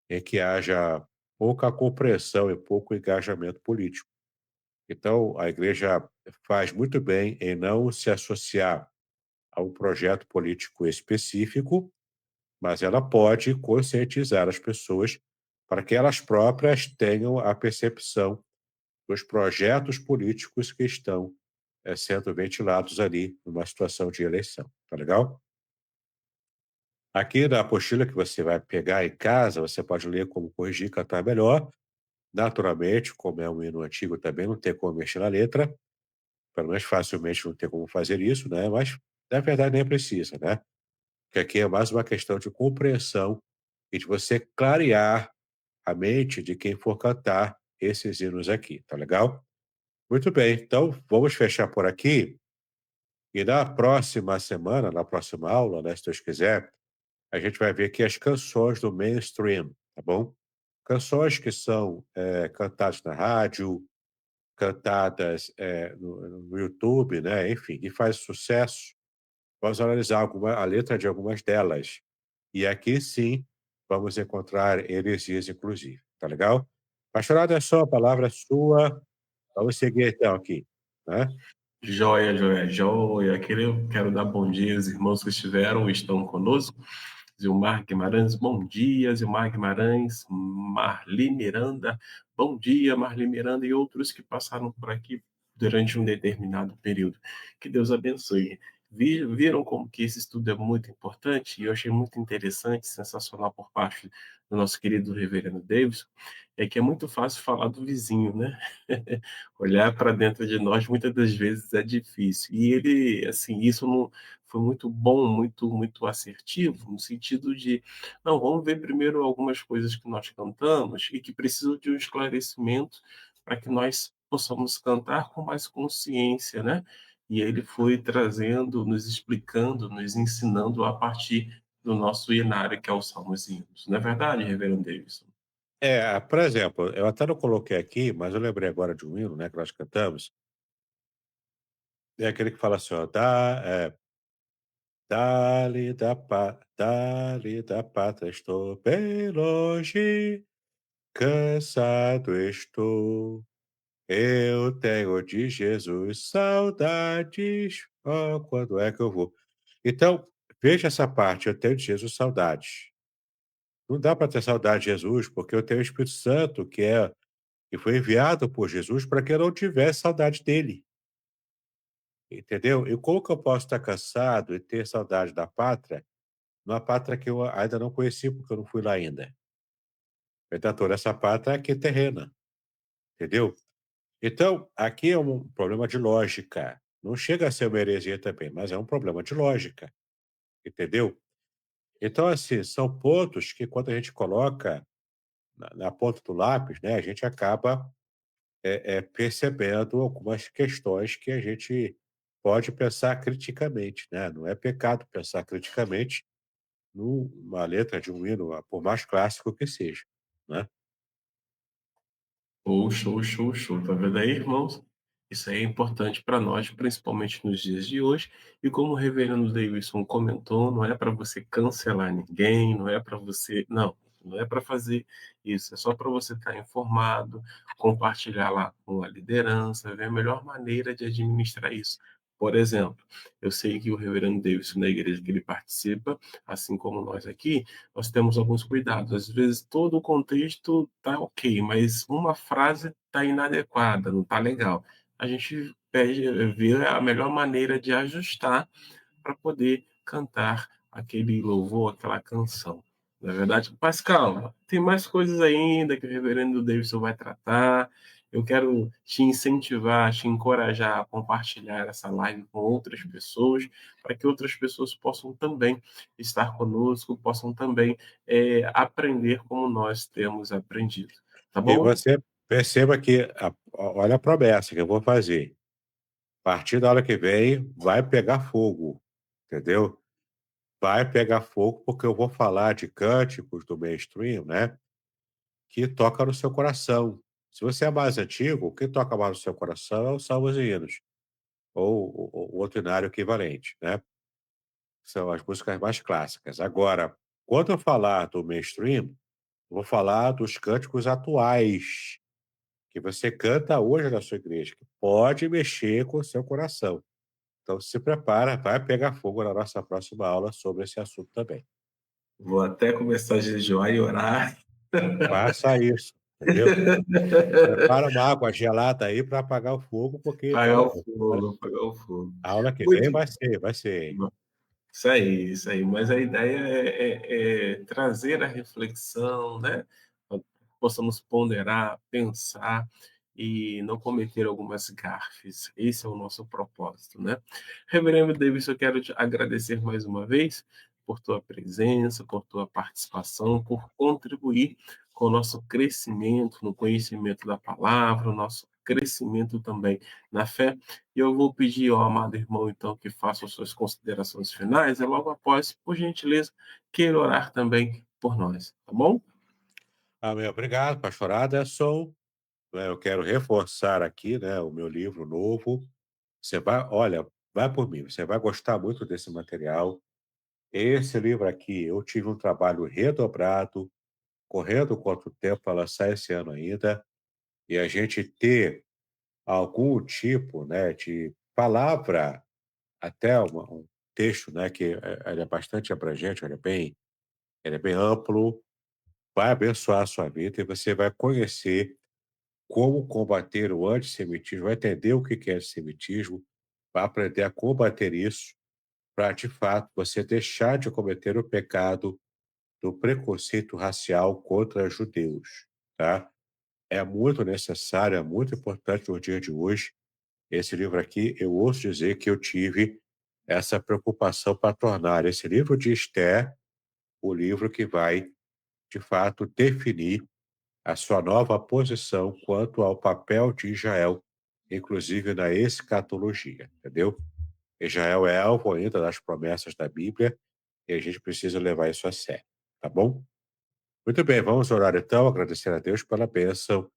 em que haja pouca compreensão e pouco engajamento político. Então, a igreja faz muito bem em não se associar a um projeto político específico, mas ela pode conscientizar as pessoas para que elas próprias tenham a percepção dos projetos políticos que estão sendo ventilados ali numa situação de eleição. Tá legal? Aqui na apostila que você vai pegar em casa, você pode ler como corrigir e cantar melhor. Naturalmente, como é um hino antigo, também não tem como mexer na letra, pelo menos facilmente não tem como fazer isso, né? Mas, na verdade, nem precisa, né? Porque aqui é mais uma questão de compreensão e de você clarear a mente de quem for cantar esses hinos aqui, tá legal? Muito bem, então vamos fechar por aqui. E na próxima semana, na próxima aula, né, se Deus quiser, a gente vai ver aqui as canções do mainstream, tá bom? Canções que são cantadas na rádio, cantadas no YouTube, né? Enfim, que faz sucesso. Vamos analisar a letra de algumas delas. E aqui sim vamos encontrar heresias, inclusive. Tá legal? Pastor Anderson, a palavra é sua. Vamos seguir então aqui, né? Joia, joia, joia. Quero dar bom dia aos irmãos que estiveram e estão conosco. Zilmar Guimarães, bom dia. Zilmar Guimarães, Marli Miranda, bom dia, Marli Miranda e outros que passaram por aqui durante um determinado período. Que Deus abençoe. Viram como que esse estudo é muito importante e eu achei muito interessante, sensacional por parte do nosso querido reverendo Davidson, é que é muito fácil falar do vizinho, né? Olhar para dentro de nós muitas das vezes é difícil. E ele, assim, isso não foi muito bom, muito assertivo, no sentido de, não, vamos ver primeiro algumas coisas que nós cantamos e que precisam de um esclarecimento para que nós possamos cantar com mais consciência, né? E ele foi trazendo, nos explicando, nos ensinando a partir do nosso inário, que é o Salmos e Hinos. Não é verdade, Reverendo Davidson? Por exemplo, eu até não coloquei aqui, mas eu lembrei agora de um hino, né, que nós cantamos. É aquele que fala assim, ó, dali da pátria estou bem longe, cansado estou. Eu tenho de Jesus saudades. Oh, quando é que eu vou? Então, veja essa parte, eu tenho de Jesus saudades. Não dá para ter saudade de Jesus, porque eu tenho o Espírito Santo, que foi enviado por Jesus para que eu não tivesse saudade dele. Entendeu? E como que eu posso estar cansado e ter saudade da pátria, numa pátria que eu ainda não conheci, porque eu não fui lá ainda? Portanto, essa pátria é aqui terrena, entendeu? Então, aqui é um problema de lógica. Não chega a ser uma heresia também, mas é um problema de lógica, entendeu? Então, assim, são pontos que quando a gente coloca na ponta do lápis, né, a gente acaba percebendo algumas questões que a gente pode pensar criticamente, né? Não é pecado pensar criticamente numa letra de um hino, por mais clássico que seja, né? Show, show, show, show. Tá vendo aí, irmãos? Isso aí é importante para nós, principalmente nos dias de hoje. E como o reverendo Davidson comentou, não é para você cancelar ninguém, não é para você. Não, não é para fazer isso. É só para você estar informado, compartilhar lá com a liderança, ver a melhor maneira de administrar isso. Por exemplo, eu sei que o reverendo Davidson, na igreja que ele participa, assim como nós aqui, nós temos alguns cuidados. Às vezes todo o contexto está ok, mas uma frase está inadequada, não está legal. A gente pede, vê a melhor maneira de ajustar para poder cantar aquele louvor, aquela canção. Na verdade, mas calma, tem mais coisas ainda que o reverendo Davidson vai tratar. Eu quero te incentivar, te encorajar a compartilhar essa live com outras pessoas, para que outras pessoas possam também estar conosco, possam também aprender como nós temos aprendido. Tá E bom? você perceba que, olha a promessa que eu vou fazer. A partir da hora que vem, vai pegar fogo, entendeu? Vai pegar fogo, porque eu vou falar de cânticos do mainstream, né? Que toca no seu coração. Se você é mais antigo, o que toca mais no seu coração é os salmos e hinos, ou o outro inário equivalente, né? São as músicas mais clássicas. Agora, quando eu falar do mainstream, eu vou falar dos cânticos atuais, que você canta hoje na sua igreja, que pode mexer com o seu coração. Então se prepara, vai pegar fogo na nossa próxima aula sobre esse assunto também. Vou até começar a jejuar e orar. Faça isso, entendeu? Prepara uma água gelada aí para apagar o fogo, porque Apagar olha, o fogo, apagar o fogo. a aula que vem Muito vai ser, hein? Isso aí, isso aí. Mas a ideia é trazer a reflexão, né? Possamos ponderar, pensar e não cometer algumas gafes. Esse é o nosso propósito, né? Reverendo Davis, eu quero te agradecer mais uma vez por tua presença, por tua participação, por contribuir com o nosso crescimento no conhecimento da palavra, o nosso crescimento também na fé. E eu vou pedir ao amado irmão, então, que faça as suas considerações finais, e logo após, por gentileza, queira orar também por nós, tá bom? Amém. Obrigado, pastor Aderson. Eu quero reforçar aqui, né, o meu livro novo. Você vai, olha, vai por mim, você vai gostar muito desse material. Esse livro aqui, eu tive um trabalho redobrado, correndo contra o tempo para lançar esse ano ainda, e a gente ter algum tipo, né, de palavra, até um texto, né, que ele é bastante abrangente, ele é bem amplo, vai abençoar a sua vida e você vai conhecer como combater o antissemitismo, vai entender o que que é antissemitismo, vai aprender a combater isso, para de fato você deixar de cometer o pecado do preconceito racial contra judeus, tá? É muito necessário, é muito importante no dia de hoje. Esse livro aqui, eu ouso dizer que eu tive essa preocupação para tornar esse livro de Esther o livro que vai, de fato, definir a sua nova posição quanto ao papel de Israel, inclusive na escatologia, entendeu? Israel é alvo ainda das promessas da Bíblia e a gente precisa levar isso a sério, tá bom? Muito bem, vamos orar então, agradecer a Deus pela bênção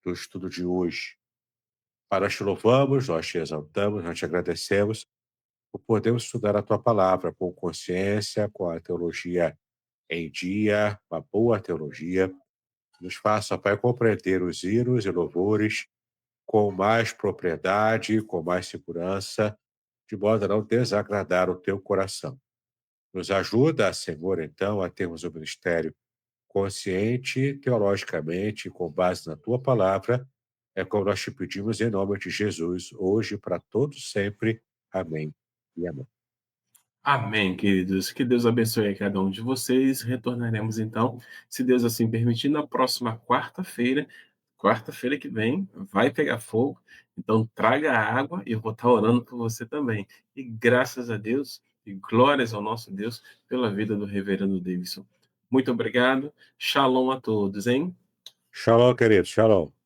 do estudo de hoje. Pai, nós te louvamos, nós te exaltamos, nós te agradecemos por podermos estudar a tua palavra com consciência, com a teologia em dia, uma boa teologia. Nos faça, Pai, compreender os hinos e louvores com mais propriedade, com mais segurança, de modo a não desagradar o teu coração. Nos ajuda, Senhor, então, a termos um ministério consciente, teologicamente, com base na tua palavra. É como nós te pedimos em nome de Jesus, hoje e para todos sempre. Amém e amém. Amém, queridos. Que Deus abençoe a cada um de vocês. Retornaremos então, se Deus assim permitir, na próxima quarta-feira. Quarta-feira que vem vai pegar fogo. Então traga água e eu vou estar orando por você também. E graças a Deus e glórias ao nosso Deus pela vida do reverendo Davidson. Muito obrigado. Shalom a todos, hein? Shalom, querido. Shalom.